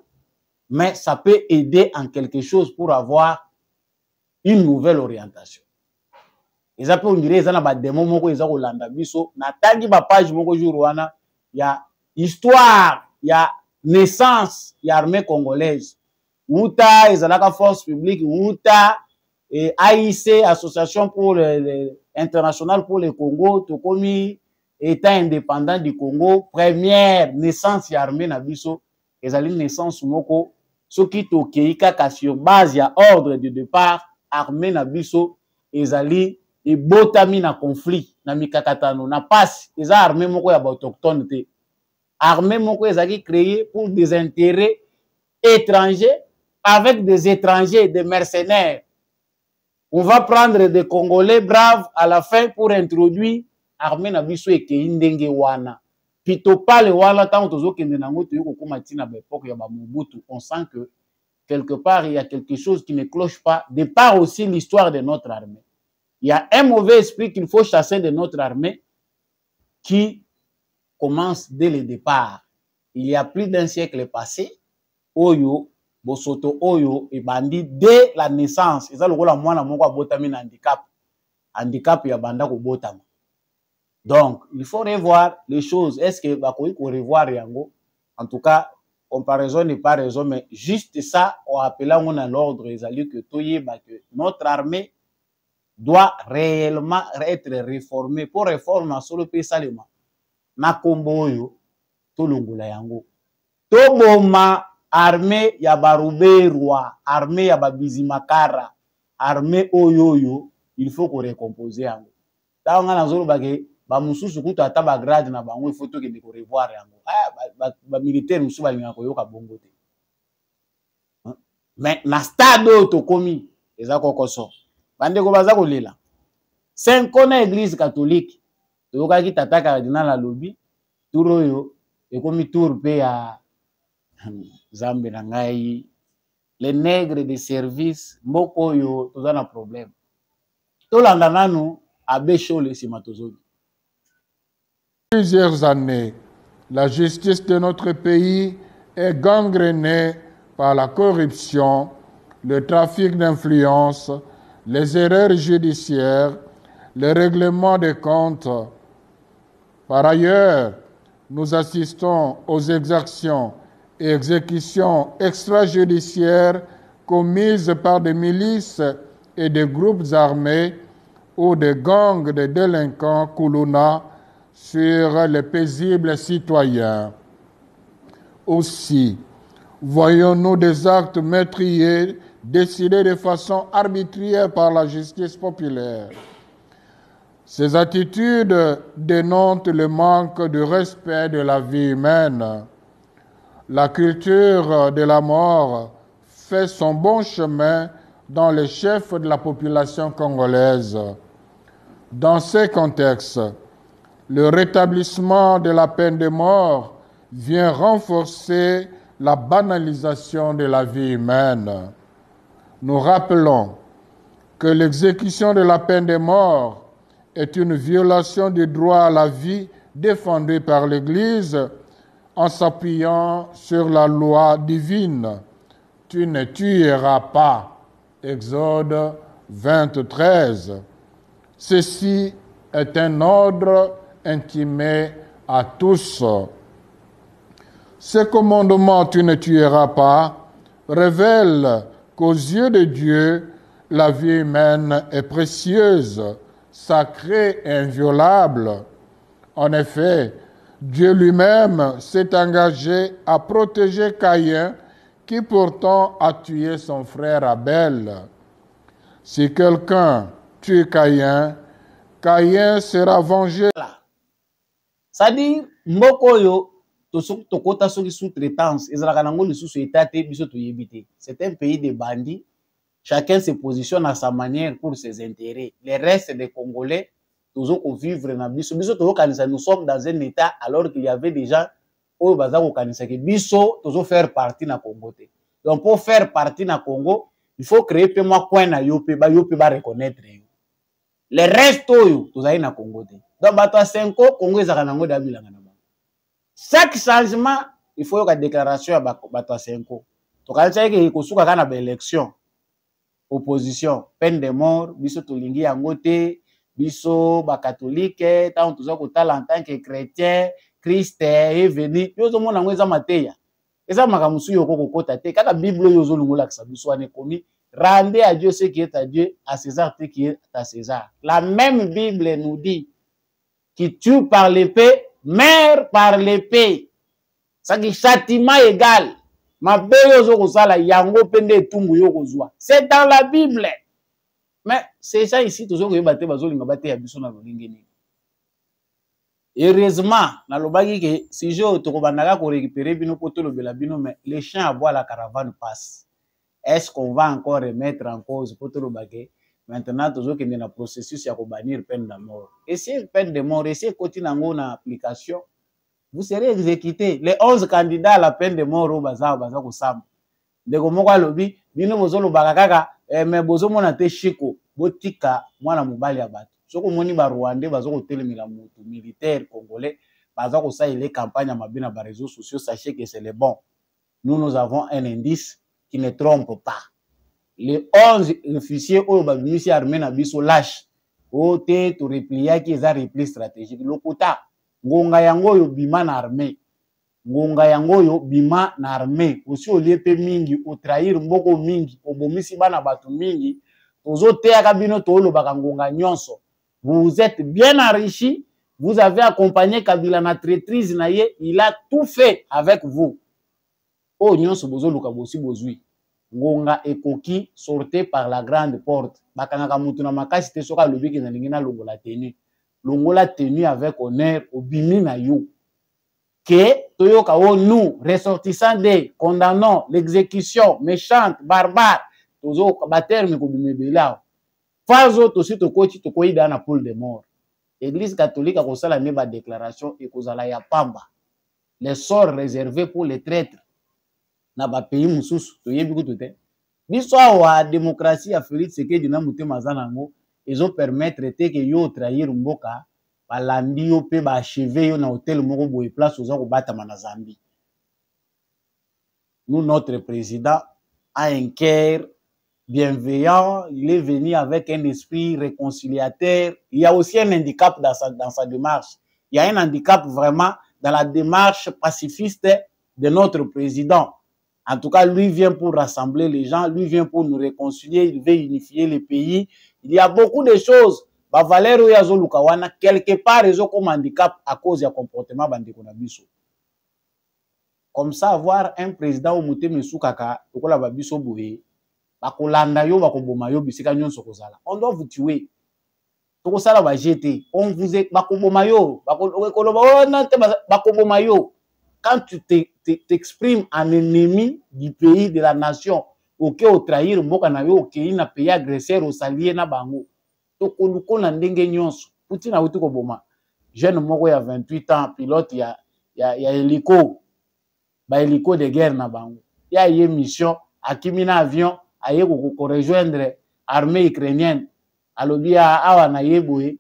mais ça peut aider en quelque chose pour avoir une nouvelle orientation. Et ça peut on dirait ça na ba démon moko eza ko landa biso na tangi ba page moko jour wana ya histoire, il y a naissance, il y a armée congolaise. Outa, Ezalaka Force Publique, Outa, et AIC, Association pour internationale pour le Congo, Tokomi, État indépendant du Congo, première naissance y armée Nabiso, Ezali naissance moko, ce qui tokei kaka sur base ya ordre de départ, armée Nabiso, Ezali et botami na conflit, na mikakatano, na passe, eza armée moko ya ba autochtone te. Armée moko ezaki créée pour des intérêts étrangers avec des étrangers, des mercenaires. On va prendre des Congolais braves à la fin pour introduire armée na biso eke indenge wana. pitopale wala tant tozokende nango toyoko koma tina ba époque ya ba Mobutu, on sent que quelque part il y a quelque chose qui ne cloche pas, de part aussi l'histoire de notre armée. Il y a un mauvais esprit qu'il faut chasser de notre armée qui commence dès le départ. Il y a plus d'un siècle passé, Oyo, Bosoto Oyo et Bandi dès la naissance. Et ça, le rôle à moi, la moko botami na handicap. Handicap, il y a banda ko botama. Donc, il faut revoir les choses. Est-ce que bakoui ko revoir yango? En tout cas, comparaison n'est pas raison, mais juste ça, on appelle on a l'ordre, les alliés que notre armée doit réellement être réformée. Pour réformer, sur le pays salima. Na kombo yo, to longula yango. To boma armée ya baruberwa, armée ya babizimakara, armée oyoyo, il faut qu'on récompose yango. Ta on a nazolo bagé, ba mususu kuto ata ba grade na bango, il faut to ke ko revoir yango. Ah ba militaire musu ba linga ko yoka bongo te. Mais na stade to komi, eza kokoso. Bande ko baza ko lela. 5 ans na église catholique. Toyoka ki tata cardinal la lobby, tour yo ekomi tour pe ya Zambe na ngai, les nègres de service, mboko yo toza na problème. Tolanda nanu abecho le simatozobi. Plusieurs années, la justice de notre pays est gangrénée par la corruption, le trafic d'influence, les erreurs judiciaires, le règlement des comptes. Par ailleurs, nous assistons aux exactions et exécutions extrajudiciaires commises par des milices et des groupes armés ou des gangs de délinquants Koulouna sur les paisibles citoyens. Aussi, voyons-nous des actes meurtriers décidés de façon arbitraire par la justice populaire. Ces attitudes dénotent le manque de respect de la vie humaine. La culture de la mort fait son bon chemin dans les chefs de la population congolaise. Dans ces contextes, le rétablissement de la peine de mort vient renforcer la banalisation de la vie humaine. Nous rappelons que l'exécution de la peine de mort est une violation du droit à la vie défendu par l'Église en s'appuyant sur la loi divine. Tu ne tueras pas. Exode 23. Ceci est un ordre intimé à tous. Ce commandement, tu ne tueras pas, révèle qu'aux yeux de Dieu, la vie humaine est précieuse, sacrée et inviolable. En effet, Dieu lui-même s'est engagé à protéger Caïn, qui pourtant a tué son frère Abel. Si quelqu'un tue Caïn, Caïn sera vengé. C'est-à-dire, mboko yo, tokota soki sous-traitance, ezalaka nango lisusu etate biso toyebite. C'est un pays de bandits. Chacun se positionne à sa manière pour ses intérêts. Les restes des Congolais, toujours vivre dans biso. Biso toujours kanisa, nous sommes dans un état alors qu'il y avait déjà au bazako kanisa que biso toujours faire partie na Congo. Donc pour faire partie na Congo, il faut créer peu moi coin na yope ba reconnaître yo. Les restes yo tozali na Congo. Donc bato a 5 ans Congo ezaka nango dabilanga na bango. Chaque changement, il faut une déclaration à bato a 5 ans. To kanisa ke kosuka kana ba élection. Opposition, peine de mort, biso tolingi yango te, biso ba catholique, tant toza kotala en tant que chrétien, Christ est venu. Yo zo mona ngo eza mateya. Eza makamusu yo kokota te. Kaka Bible yo zo lungola kisa biso ane komi, rendez à Dieu ce qui est à Dieu, à César ce qui est à César. La même Bible nous dit qui tue par l'épée, meurt par l'épée. Ça qui châtiment égal. C'est dans la Bible. Mais c'est ça ici, toujours heureusement, si je récupérer mais les chiens à boire la caravane passe. Est-ce qu'on va encore remettre en cause pour tout le maintenant, toujours qu'il y a un processus à bannir peine de mort. Et si peine de mort, et si continue en application, vous serez exécutés. Les 11 candidats à la peine de mort au baza kusamba. Ndeko moko alobi bino bozolo bakaka mais bozo mona te chiko botika mwana mobali ya bato. Soko moni ba Rwandais bazo kotelemela mutu militaire congolais baza ko sa ile campagne à mabina ba réseaux sociaux, sachez que c'est le bon. Nous avons un indice qui ne trompe pas. Les 11 officiers au babimisi armée na biso lâche. Ote to replier qui est un repli stratégique. Lokuta ngonga yango yo bima na armée. Ngonga yango yo bima na armée. Aussi au lieu pe mingi o trahir mboko mingi, obomisi bana batu mingi. Tozo te akabino to lo baka ngonga nyonso. Vous êtes bien enrichi, vous avez accompagné Kabila na traîtrise na ye, il a tout fait avec vous. Oh nyonso bozo luka bosi bozui. Ngonga ekoki sortez par la grande porte. Bakanga mutu na makasi te soka lobiki na lingina longola tenue. Longola tenue avec honneur obimi na yo. Que toyoka o nous ressortissants des condamnons l'exécution méchante barbare tozo baterme ko bimebela. Fazo tosi tokoti tokoida na poule de mort. Église catholique a kosala ne ba déclaration et kozala ya pamba. Les sorts réservés pour les traîtres. Na ba pays mususu toyebi kutu te. Biso wa démocratie ya Félix Tshisekedi na mutema zanango ezo permettre te que yo trahir mboka balandi yo pe ba achever yo na hôtel moko boye place oza ko batama na Zambie. Nous notre président a un cœur bienveillant, il est venu avec un esprit réconciliateur. Il y a aussi un handicap dans sa démarche. Il y a un handicap vraiment dans la démarche pacifiste de notre président. En tout cas, lui vient pour rassembler les gens, lui vient pour nous réconcilier, il veut unifier les pays. Il y a beaucoup de choses. Ba Valero Yazo Lukawana, quelque part, ils ont comme handicap à cause du comportement bandeko na biso. Comme ça, avoir un président au Mouté Mesukaka, okola ba biso boye, bakolanda yo bakoboma yo bisika nyonso kozala. On doit vous tuer. Tokosala ba jeter. On vous est bakoboma yo, bakoboma yo. Quand tu t'exprimes en ennemi du pays, de la nation, ok, au trahir, mboka na yo, ok, na pays agresseur, au salier na bango. Toko luko na ndenge nyonso. Poutine a ko boma. Jeune moko ya 28 ans, pilote ya hélico. Ba hélico de guerre na bango. Ya yé mission, akimi na avion, aye ko rejoindre armée ukrainienne. Alobi awa na yeboye,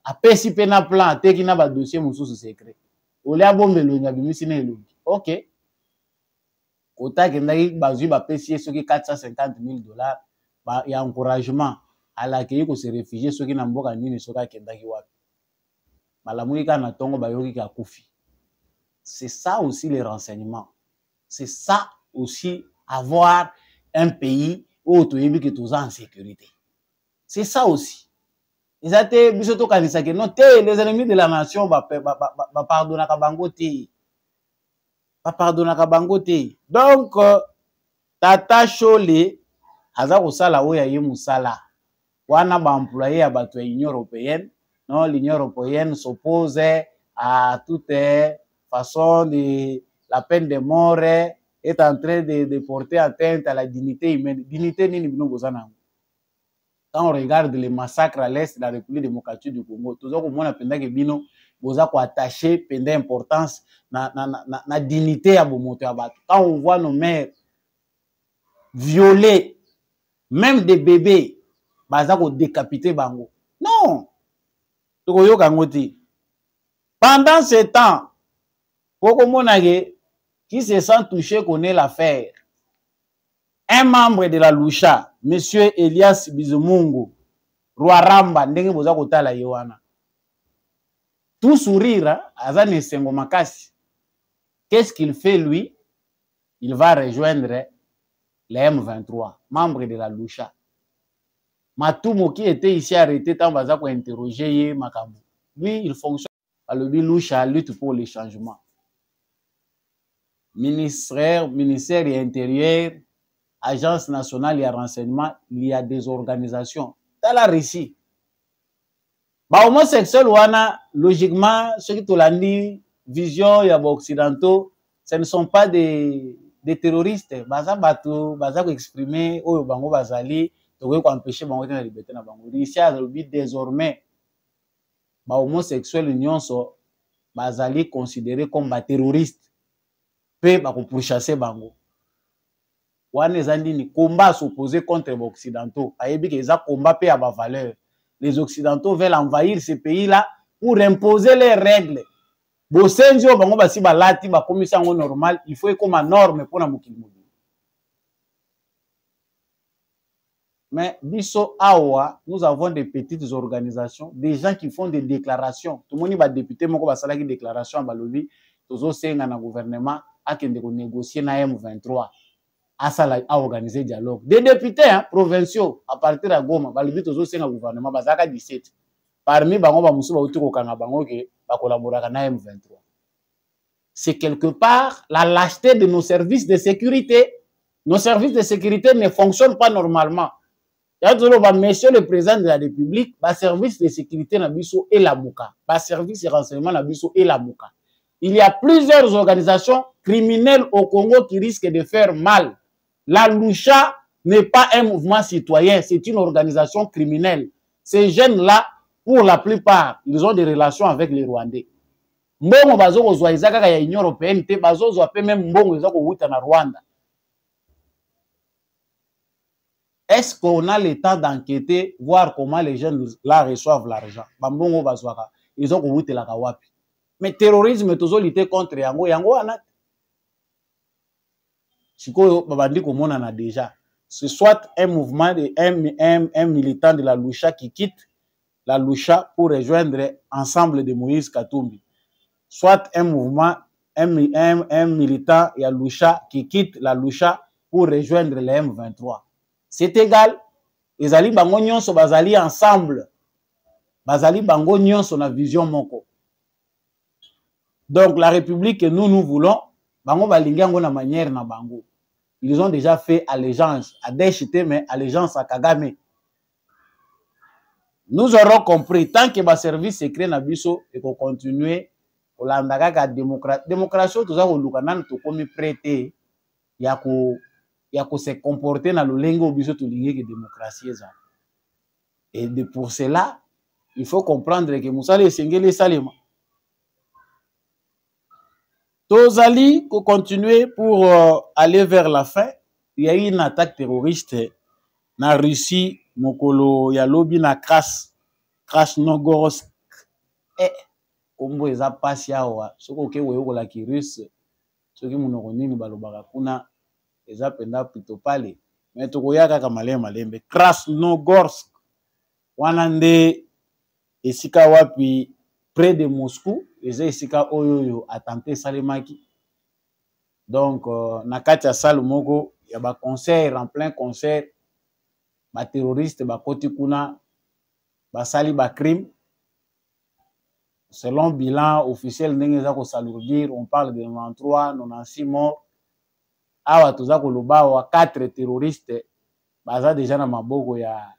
apesi pe na plan, teki na ba dossier mususu secret. Olia bombelo nya bimisi na elongi. OK. Kota kendaki bazui ba pesi soki $450,000 ba ya encouragement ala ke ko se réfugier soki na mboka nini soka kendaki wapi. Malamu ka na tongo ba yoki ka kufi. C'est ça aussi les renseignements. C'est ça aussi avoir un pays où tu es que tu es en sécurité. C'est ça aussi. Ils ont été bisoto kanisa que non les ennemis de la nation ba pardonner ka bangote. Ba pardonner ka bangote. Donc Tata Chole aza ko sala oya ye musala. Wana ba employé ya bato ya Union européenne. Non, l'Union européenne s'oppose à toute façon de la peine de mort est en train de porter atteinte à la dignité humaine. Dignité nini bino bozana. Quand on regarde les massacres à l'est de la République démocratique du Congo, tout ça comme on a pendant que bino boza ko attaché pendant importance na dignité à bomoto ya bato. Quand on voit nos mères violer même des bébés, baza ko décapiter bango. Non. To yo kangoti. Pendant ce temps, poko monage qui se sent touché connaît l'affaire. Un membre de la Lucha, Monsieur Elias Bizumungu, Rwaramba, ndenge boza kotala yewana. Tout sourire, azane sengo makasi. Qu'est-ce qu'il fait lui? Il va rejoindre les M23, membre de la Lucha. Matumo qui était ici arrêté tant baza ko interroger ye makambo. Lui, il fonctionne. Le Lucha lutte pour les changements. Ministère et intérieur, Agence nationale et renseignement, il y a des organisations. Dans la Russie. Bah, homosexuel, logiquement, ceux qui ont dit vision et occidentaux, ce ne sont pas des terroristes. Baza bato, baza ko exprimer, oyo bango bazali, to ko empêcher bango de liberté na bango. Russie a le but désormais, bah, homosexuel, union so, bazali considérés comme ba terroristes pe ba ko pourchasser bango wana ezali ni combat s'opposer contre les occidentaux ayebi que eza combat pe ya ba valeur les occidentaux veulent envahir ces pays là pour imposer leurs règles bosenzi o bango basi balati bakomisa yango normal il faut ekoma norme mpona mokili mobile mais biso awa nous avons des petites organisations des gens qui font des déclarations tomoni badéputé moko basalaki déclaration balobi tozosenga na gouvernement akende konégocier na M23 asala a organiser dialogue des députés hein, provinciaux à partir de Goma balobi tozosenga gouvernement bazaka 17 parmi bango bamusu bauti kokanga bango ke bakolaboraka na M23 c'est quelque part la lâcheté de nos services de sécurité. Nos services de sécurité ne fonctionnent pas normalement. Monsieur le président de la République, le service de sécurité Nabiso et la Mouka, le service de renseignement Nabiso et la Mouka. Il y a plusieurs organisations criminelles au Congo qui risquent de faire mal. La Lucha n'est pas un mouvement citoyen, c'est une organisation criminelle. Ces jeunes-là, pour la plupart, ils ont des relations avec les Rwandais. Mbongo bazo kozwa izaka ya Union européenne te bazo zwa pe même mbongo ezako wuta na Rwanda. Est-ce qu'on a le temps d'enquêter, voir comment les jeunes là reçoivent l'argent? Bambongo bazwaka, ils ont kobuté la kawapi. Mais terrorisme tozo lutter contre yango yango anat. Siko babandi komona na déjà. C'est soit un mouvement de un militant de la Lucha qui quitte la Lucha pour rejoindre ensemble de Moïse Katumbi. Soit un mouvement un militant ya Lucha qui quitte la Lucha pour rejoindre le M23. C'est égal. Ezali bango nyonso bazali ensemble. Bazali bango nyonso na vision moko. Donc la République que nous voulons, bango balingi yango na manière na bango. Ils ont déjà fait allégeance à Deshite mais allégeance à Kagame. Nous aurons compris tant que ba service secret na biso et qu'on continue olandaka ka démocratie toza ko lukana to komi prêter ya ko se comporter na lolengo obiso to lingi que démocratie eza. Et pour cela, il faut comprendre que musala esengeli salema. Tozali ko continuer pour aller vers la fin. Il y a eu une attaque terroriste na Russie mokolo ya lobi na Krasnogorsk. Kombo eza pasi awa soko ke weyokola ki russe soki munoko nini balobaka kuna eza penda plutôt pale mais tokoya kaka malembe Krasnogorsk wana nde esika wapi près de Moscou eza esika oyo attenté salemaki donc na kati ya salle moko ya ba concert en plein concert ba terroriste bakoti kuna basali ba crime. Selon bilan officiel, on parle de 93, 96 morts. Awa toza koloba wa 4 terroristes baza déjà na maboko ya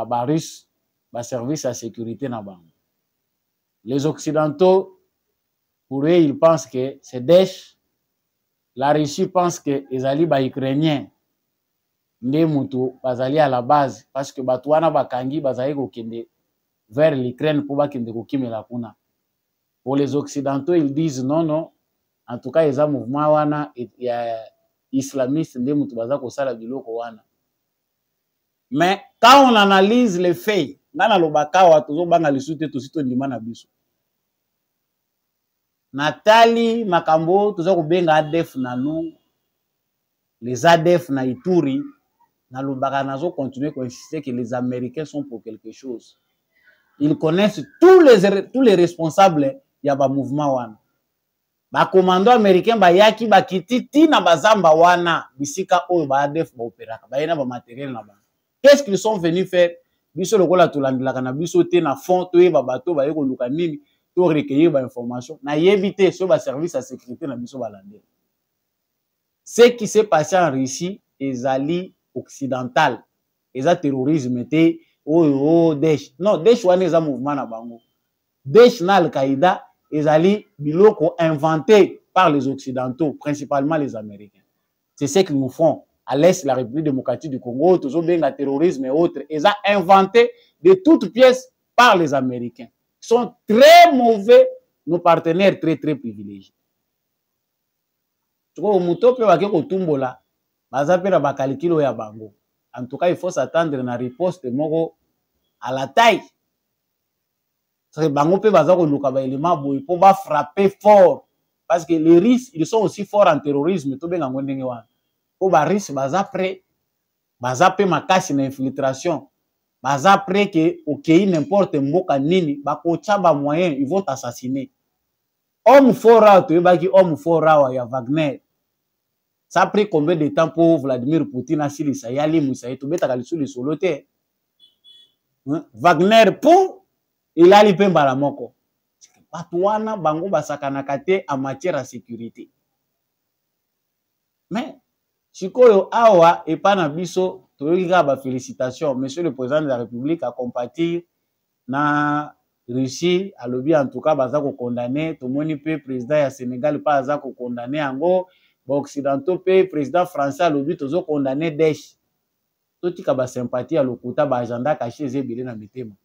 Barus, ba service à sécurité na bango. Les occidentaux, pour eux, ils pensent que c'est Daesh. La Russie pense que les alliés ba ukrainiens nde mutu bazali à la base parce que batwana bakangi bazali kokende vers l'Ukraine pour bakende kokimela kuna. Pour les occidentaux, ils disent non. En tout cas, ils ont un mouvement wana ya islamiste nde mutu baza kosala biloko wana. Mais quand on analyse les faits, ngana lobaka wa tozo banga lisute to sito ndima na biso. Natali makambo tozo kubenga ADF nanu les ADF na Ituri na lobaka nazo continuer à insister que les Américains sont pour quelque chose. Ils connaissent tous les responsables ya ba mouvement wana. Ba commando américain ba yaki ba kititi na bazamba wana bisika oyo ba ADF ba operaka ba yena ba matériel na ba. Qu'est-ce qu'ils sont venus faire? Biso lokola tolandilaka na biso te na fond to yeba bato ba yeko luka nini to recueillir ba information na yebite so ba service à sécurité na biso balande. Ce qui s'est passé en Russie ezali occidental, eza terrorisme te. Oh, Daesh. Non, Daesh wana eza mouvement na bango. Daesh na Al-Qaïda ezali biloko inventé par les occidentaux, principalement les Américains. C'est ce qu'ils nous font à l'est la République démocratique du Congo, toujours bien le terrorisme et autres. Eza inventé de toutes pièces par les Américains. Ils sont très mauvais nos partenaires très privilégiés. Tu vois, muto pe bake kotumbola, baza pe na bakalikilo ya bango. En tout cas, il faut s'attendre na riposte moko à la taille. C'est bango pe baza ko luka ba élément boy pour ba frapper fort parce que les risques ils sont aussi forts en terrorisme to benga ngondenge wana. Pour ba risque baza prêt, baza pe makasi na infiltration. Baza prêt que okei n'importe mboka nini ba ko tchaba moyen ils vont t'assassiner. Homme fort to baki homme fort ya Wagner. Ça a pris combien de temps pour Vladimir Poutine à Silisa Yali Moussa to beta kalisu li solote. Wagner pour il a li pemba la moko. Patuana bango basakana kate en matière de sécurité. Mais sikoyo awa et pas na biso toyoka ba félicitations monsieur le président de la République a compatir na Russie a lobby en tout cas baza ko condamner to moni pe président ya Sénégal pas baza ko condamner ango ba occidentaux pe président français a lobby tozo condamner Daesh to tika ba sympathie a lokuta ba agenda caché zebele na mitema.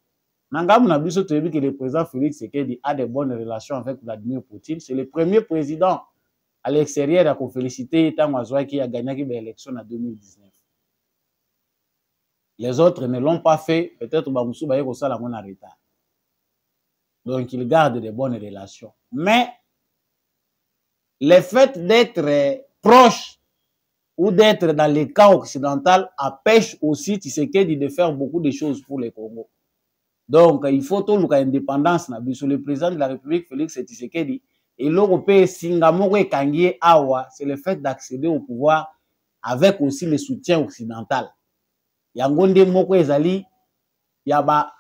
Nangam na biso toyebi que le président Félix Tshisekedi a de bonnes relations avec Vladimir Poutine. C'est le premier président à l'extérieur à féliciter Tamazouaki qui a gagné l'élection en 2019. Les autres ne l'ont pas fait. Peut-être Bamoussou Baye Kosala en retard. Donc il garde de bonnes relations. Mais le fait d'être proche ou d'être dans les camps occidentaux empêche aussi Tshisekedi de faire beaucoup de choses pour le Congo. Donc, il faut tout l'indépendance. Le président de la République, Félix Tshisekedi, et l'Européen Singamore et Kangie Awa, c'est le fait d'accéder au pouvoir avec aussi le soutien occidental. Yangonde Moko Ezali, Yaba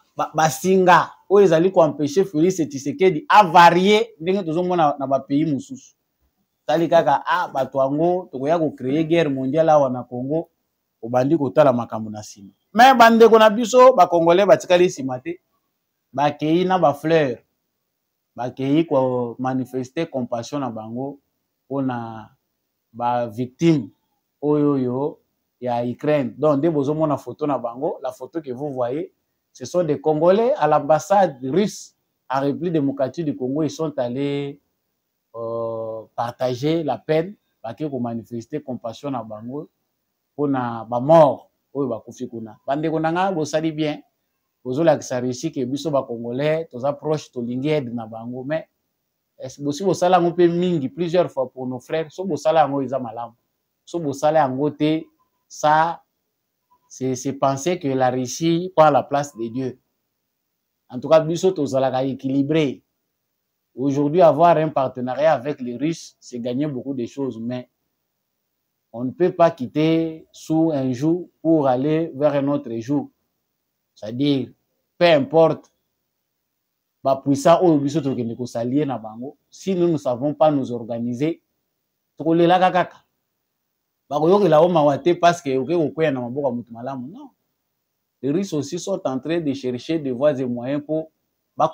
Singa, où Ezali ko empêcher Félix Tshisekedi à varier dans pays moussous. Talikaka, Batuango, Tokoya ko créer guerre mondiale à na Congo, au bandi kotala makambo na sima. Mais bande kona biso ba congolais batikali simate ba kei na ba fleur ba kei ko manifester compassion na bango pona ba victime oyoyo ya Ukraine. Donc dès bozo mona photo na bango, la photo que vous voyez, ce sont des Congolais à l'ambassade russe en République démocratique du Congo, ils sont allés partager la peine ba kei ko manifester compassion na bango pona ba mort. Oyo bakufi kuna bande konanga bosali bien bozola kisa Russie ke biso ba congolais toza proche to linged na bango mais est bosi bosala ngo pe mingi plusieurs fois pour nos frères so bosala ngo eza malamu so bosala ngo te ça c'est penser que la Russie prend la place de Dieu. En tout cas biso tozala équilibré. Aujourd'hui avoir un partenariat avec les Russes c'est gagner beaucoup de choses mais on ne peut pas quitter sous un jour pour aller vers un autre jour. C'est-à-dire, peu importe, si nous ne savons pas nous organiser, non. Les Russes aussi sont en train de chercher des voies et moyens pour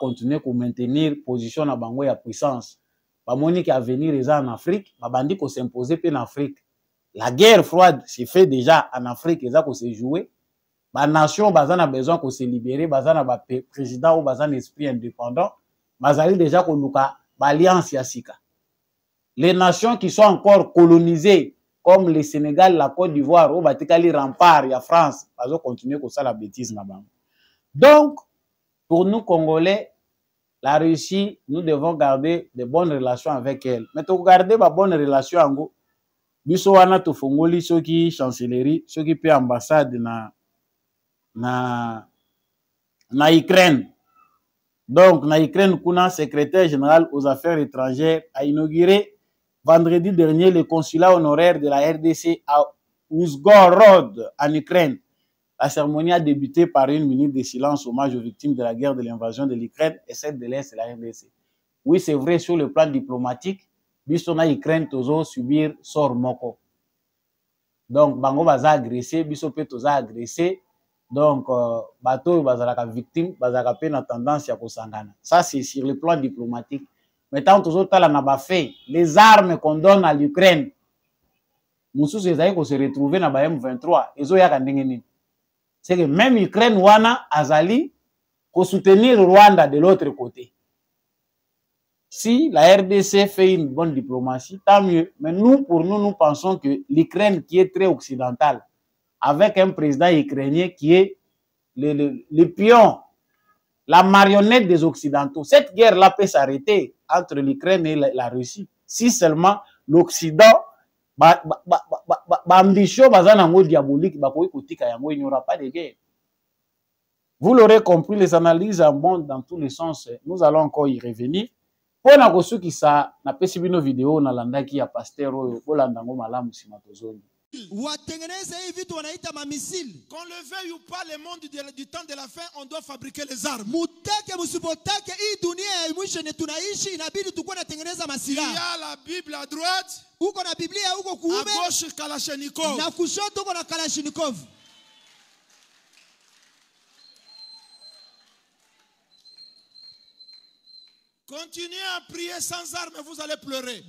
continuer à maintenir position na bango ya puissance. Monique à venir en Afrique, bandi ko s'imposer en Afrique. La guerre froide s'est fait déjà en Afrique, et ça qu'on s'est joué. La nation a besoin qu'on se libérer, bazana ba président ou bazan esprit indépendant, bazali déjà qu'on nous a alliance yasika. Les nations qui sont encore colonisées, comme le Sénégal, la Côte d'Ivoire, ou batikali rempart, ya France, bazo continuer comme ça la bêtise là-bas. Donc, pour nous Congolais, la Russie, nous devons garder de bonnes relations avec elle. Mais pour garder de bonnes relations en go, biso wana to fongoli soki chancellerie soki pe ambassade na Ukraine. Donc na Ukraine kuna secrétaire général aux affaires étrangères a inauguré vendredi dernier le consulat honoraire de la RDC à Ouzgorod en Ukraine. La cérémonie a débuté par une minute de silence hommage aux victimes de la guerre de l'invasion de l'Ukraine et celle de l'Est de la RDC. Oui, c'est vrai sur le plan diplomatique. Biso na Ukraine tozo subir sort moko. Donc bango baza agressé, biso pe toza agressé. Donc bato bazalaka victime, bazalaka pe na tendance ya kosangana. Ça c'est sur le plan diplomatique. Mais tant tozo tala na ba fait, les armes qu'on donne à l'Ukraine. Mususu ezali ko se retrouver na ba M23, ezo yaka ndenge nini. C'est que même Ukraine wana azali ko soutenir Rwanda de l'autre côté. Si la RDC fait une bonne diplomatie, tant mieux. Mais nous, pour nous, nous pensons que l'Ukraine, qui est très occidentale, avec un président ukrainien qui est le pion, la marionnette des Occidentaux, cette guerre-là peut s'arrêter entre l'Ukraine et la Russie. Si seulement l'Occident, ambition diabolique, il n'y aura pas de guerre. Vous l'aurez compris, les analyses abondent dans tous les sens. Nous allons encore y revenir. Pour na kosu ki sa na pesi bino video na landaki ya pasteur oyo bolandango malamu simatozoni. Watengeneza hii vitu wanaita mamisili. Qu'on le veuille ou pas, le monde du temps de la fin, on doit fabriquer les armes. Mutake musipotake, hii dunia ya mwisho ne tunaishi inabidi tukue natengeneza masilaha. Il y a la Bible à droite, uko na Biblia uko kuume, à gauche Kalashnikov, na kushoto uko na Kalashnikov. Continuez à prier sans armes, vous allez pleurer. Allez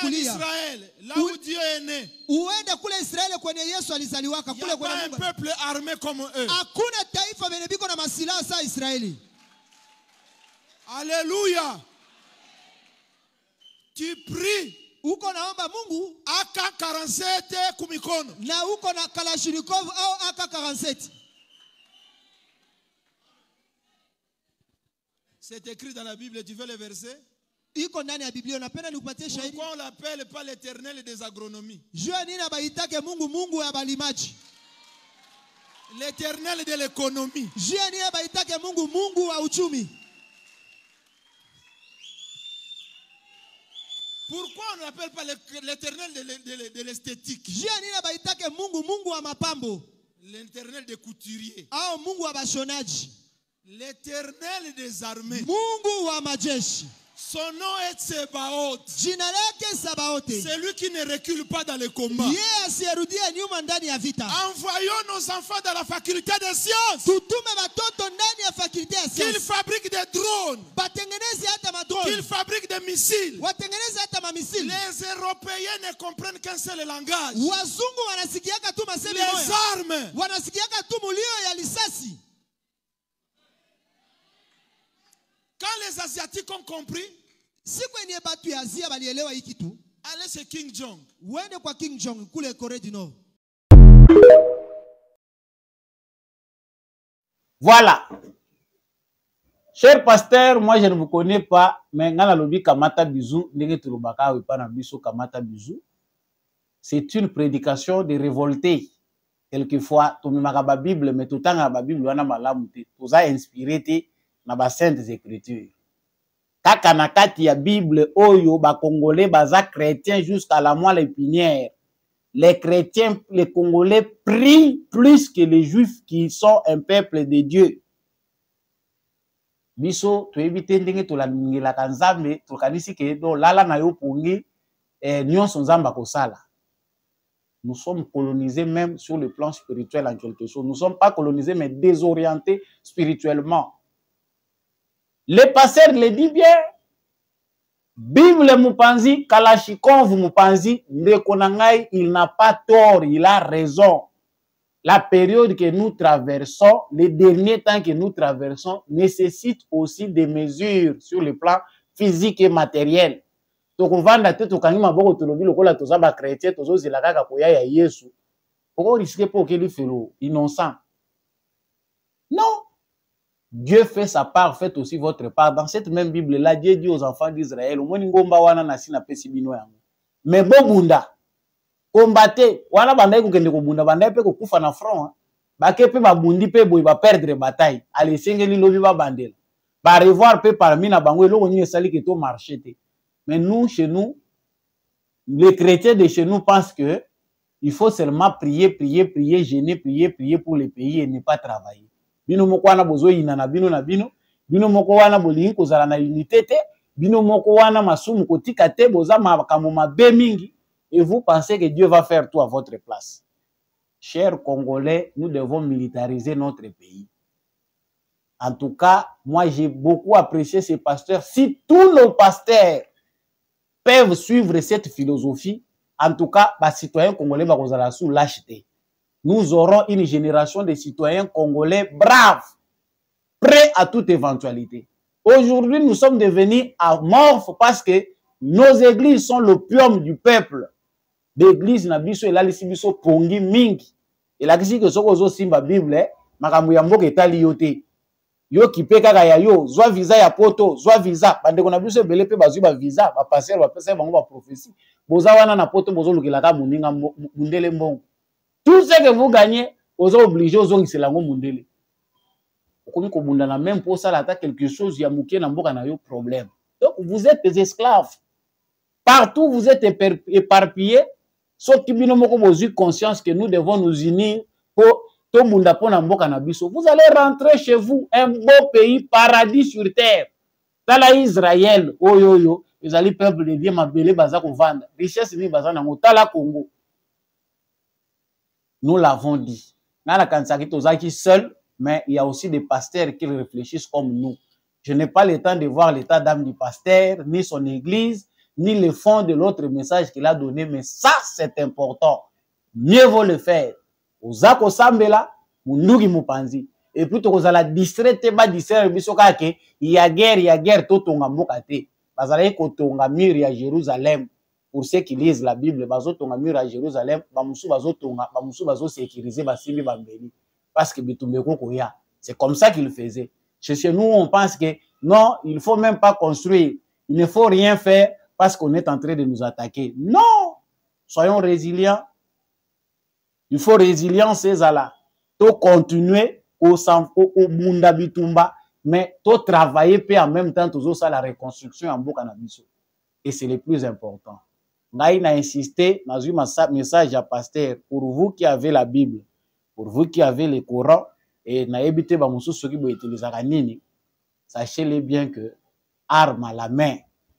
en Israël, là où Dieu est né. Il n'y a pas un peuple armé comme eux. Alléluia. Tu pries. AK-47 kumikono. Na uko na Kalashnikov au AK-47. C'est écrit dans la Bible, tu veux le verset? Pourquoi on l'appelle pas l'Éternel des agronomies? L'Éternel de l'économie. Pourquoi on l'appelle pas l'Éternel de l'esthétique? L'Éternel des couturiers. L'Éternel des armées. Son nom est Tsebaoth. C'est lui qui ne recule pas dans les combats. Envoyons nos enfants dans la faculté des sciences. Qu'ils fabriquent des drones. Qu'ils fabriquent des missiles. Les Européens ne comprennent qu'un seul langage. Les armes. Quand les Asiatiques ont compris, allez chez King Jong. Voilà. Cher pasteur, moi je ne vous connais pas, mais ngana lobi kamata bizu, ndenge tulubaka wipana biso kamata bizu. C'est une prédication de révolté. Quelquefois, tumimaka ba Bible, mais tout temps ba Bible wana malamu te. Toza inspiré te na ba saintes écritures. Kaka na kati ya Bible oyo ba Congolais baza chrétiens jusqu'à la moelle épinière. Les chrétiens, les Congolais prient plus que les Juifs qui sont un peuple de Dieu. Biso to éviter ndenge to la ngela kanzambe to kanisi ke do lala na yo pongi nyonso nzamba kosala. Nous sommes colonisés même sur le plan spirituel en quelque chose. Nous ne sommes pas colonisés mais désorientés spirituellement. Le pasteur le dit bien. Bible Mupanzi, Kalashnikov Mupanzi, Ndekonangai, il n'a pas tort, il a raison. La période que nous traversons, les derniers temps que nous traversons, nécessite aussi des mesures sur le plan physique et matériel. Donc on va ndater tokangi maboko tolobi lokola toza ba chrétien tozo zela kaka koya ya Yesu. Pourquoi risquer pour que lui felo innocent? Non. Dieu fait sa part, faites aussi votre part. Dans cette même Bible-là, Dieu dit aux enfants d'Israël, mais bobunda, combattez, wana bandai kukende kubunda, bandai pe kukufa na front, bakepe babundi pe boy ba perdre bataille, allez sengeli lobi ba bandela, ba revoir pe parmi na bango eloko nyi esali ke to marché te. Mais nous, chez nous, les chrétiens de chez nous pensent que il faut seulement prier, prier, prier, jeûner, prier, prier pour le pays et ne pas travailler. Bino moko wana bozo ina na bino na bino, bino moko wana bolingi kozala na unité te, bino moko wana masumu kotika te boza makambo mabe mingi, et vous pensez que Dieu va faire tout à votre place. Chers Congolais, nous devons militariser notre pays. En tout cas, moi j'ai beaucoup apprécié ces pasteurs. Si tous nos pasteurs peuvent suivre cette philosophie, en tout cas, les citoyens congolais vont kozala sous lâcheté. Nous aurons une génération de citoyens congolais braves, prêts à toute éventualité. Aujourd'hui, nous sommes devenus amorphes parce que nos églises sont l'opium du peuple. L'église na biso et la biso pongi mingi. Et la kisi que soko zo simba Bible, makambo ya mboka etali yote. Yo kipe kaka ya yo, zwa visa ya poto, zwa visa. Bandeko na biso belé pe bazwi ba visa, ba passer, ba passer bango ba prophétie. Boza wana na poto bozo lukelaka muninga mundele mbongo. Tout ce que vous gagnez, vous êtes obligé aux lango mundele. Okomi ko bunda na même pour ça là quelque chose ya mukie na mboka na yo problème. Donc vous êtes des esclaves. Partout vous êtes éparpillés. Sauf que bino moko bozu conscience que nous devons nous unir pour to bunda pona mboka na biso. Vous allez rentrer chez vous un beau pays, paradis sur terre. Tala Israël, oyoyo, ils allaient peuple de Dieu mabele baza ko vendre. Richesse ni baza na tala Congo. Nous l'avons dit. Nana kansaki tozaki seul, mais il y a aussi des pasteurs qui réfléchissent comme nous. Je n'ai pas le temps de voir l'état d'âme du pasteur, ni son église, ni le fond de l'autre message qu'il a donné, mais ça, c'est important. Mieux vaut le faire. Ozako sambela, mundugi mupanzi. Et puis, tu as la distraite, ba distraite, bisoka ke, il y a guerre, totonga mbokate. Bazalaye kotonga mur ya Jérusalem. Pour ceux qui lisent la Bible, bazo tonga mur à Jérusalem, bamusu bazo tonga, bamusu bazo sécuriser, basimbi bambeli. Parce que bitumbeko koya. C'est comme ça qu'il faisait. Chez nous, on pense que non, il ne faut même pas construire. Il ne faut rien faire parce qu'on est en train de nous attaquer. Non! Soyons résilients. Il faut résilience, ces là. To continuer au Bunda Bitumba, mais to travailler puis en même temps toujours ça la reconstruction en Boka na biso. Et c'est le plus important. Naï n'a insisté dans un message à pasteur pour vous qui avez la Bible, pour vous qui avez le Coran et naïbité ba musu soki bo utiliser nini. Sachez-le bien que arme à la main,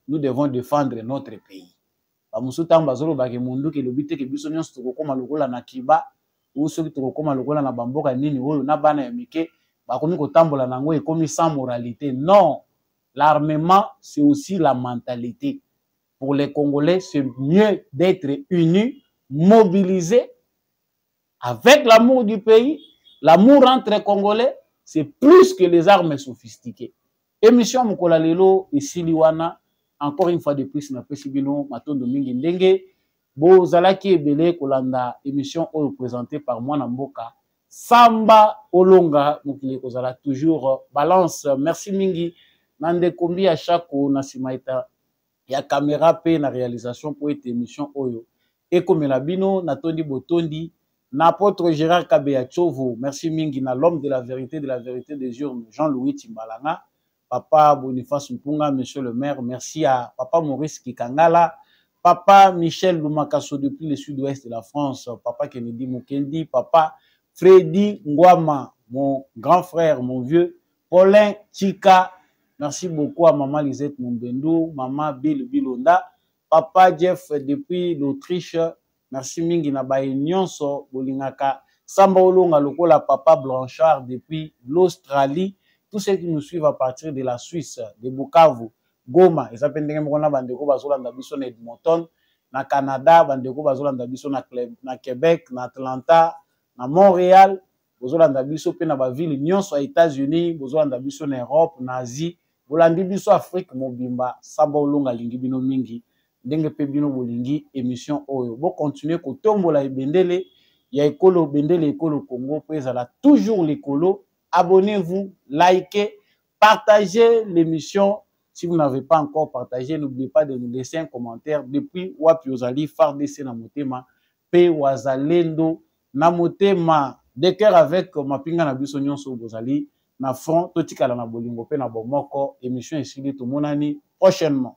nous devons défendre notre pays. Ba musu tamba zolo ba ke mundu ke lobite ke biso nyonso to kokoma lokola na kiba ou soki to kokoma lokola na bamboka nini oyo na bana ya mike ba komi ko tambola nango e komi sans moralité. Non, l'armement c'est aussi la mentalité. Pour les Congolais, c'est mieux d'être unis, mobilisés, avec l'amour du pays. L'amour entre les Congolais, c'est plus que les armes sophistiquées. Émission Mukola Lelo et Siliwana, encore une fois de plus, na Pesibino, Matondo Mingi Ndenge, Bozalaki Ebele Kolanda, émission présentée par moi Namboka, Samba Olonga, Mukile Kozala, toujours balance. Merci Mingi, Nande Kombi à chaque Nasimaita. Il y a caméra pe na réalisation pour cette émission oyo. Et comme la bino, Natondi Botondi, n'apôtre Gérard Kabeya Tchovo, merci Mingi, na l'homme de la vérité des urnes, Jean-Louis Timbalanga, Papa Boniface Mpunga, monsieur le maire, merci à Papa Maurice Kikangala, Papa Michel Lumakaso depuis le sud-ouest de la France, Papa Kennedy Mukendi, Papa Freddy Ngwama, mon grand frère, mon vieux, Paulin Chika. Merci beaucoup à Maman Lisette Mumbendo, Maman Bill Bilonda, Papa Jeff depuis l'Autriche. Merci Mingi Nabaye Nyonso, Bolingaka, Samba Olonga Lokola, Papa Blanchard depuis l'Australie. Tous ceux qui nous suivent à partir de la Suisse, de Bukavu, Goma, et ça peut être que Bandeko Bazolanda Biso na Edmonton, na Canada, Bandeko Bazolanda Biso na Québec, na Atlanta, na Montréal, Bazolanda Biso pe na ba ville Nyonso aux États-Unis, Bazolanda Biso na Europe, na Asie. Bolandi biso Afrique mobimba Samba Olonga lingi bino mingi ndenge pe bino bolingi émission oyo bo continuer ko tombola ebendele ya ekolo bendele ekolo Congo présala toujours l'écolo. Abonnez-vous, likez, partagez l'émission. Si vous n'avez pas encore partagé, n'oubliez pas de nous laisser un commentaire depuis wapi ozali FARDC na motema pe wazalendo na motema de cœur avec mapinga na biso nyonso bozali na front totikala na bolingo pe na bomoko émission esili to monani prochainement.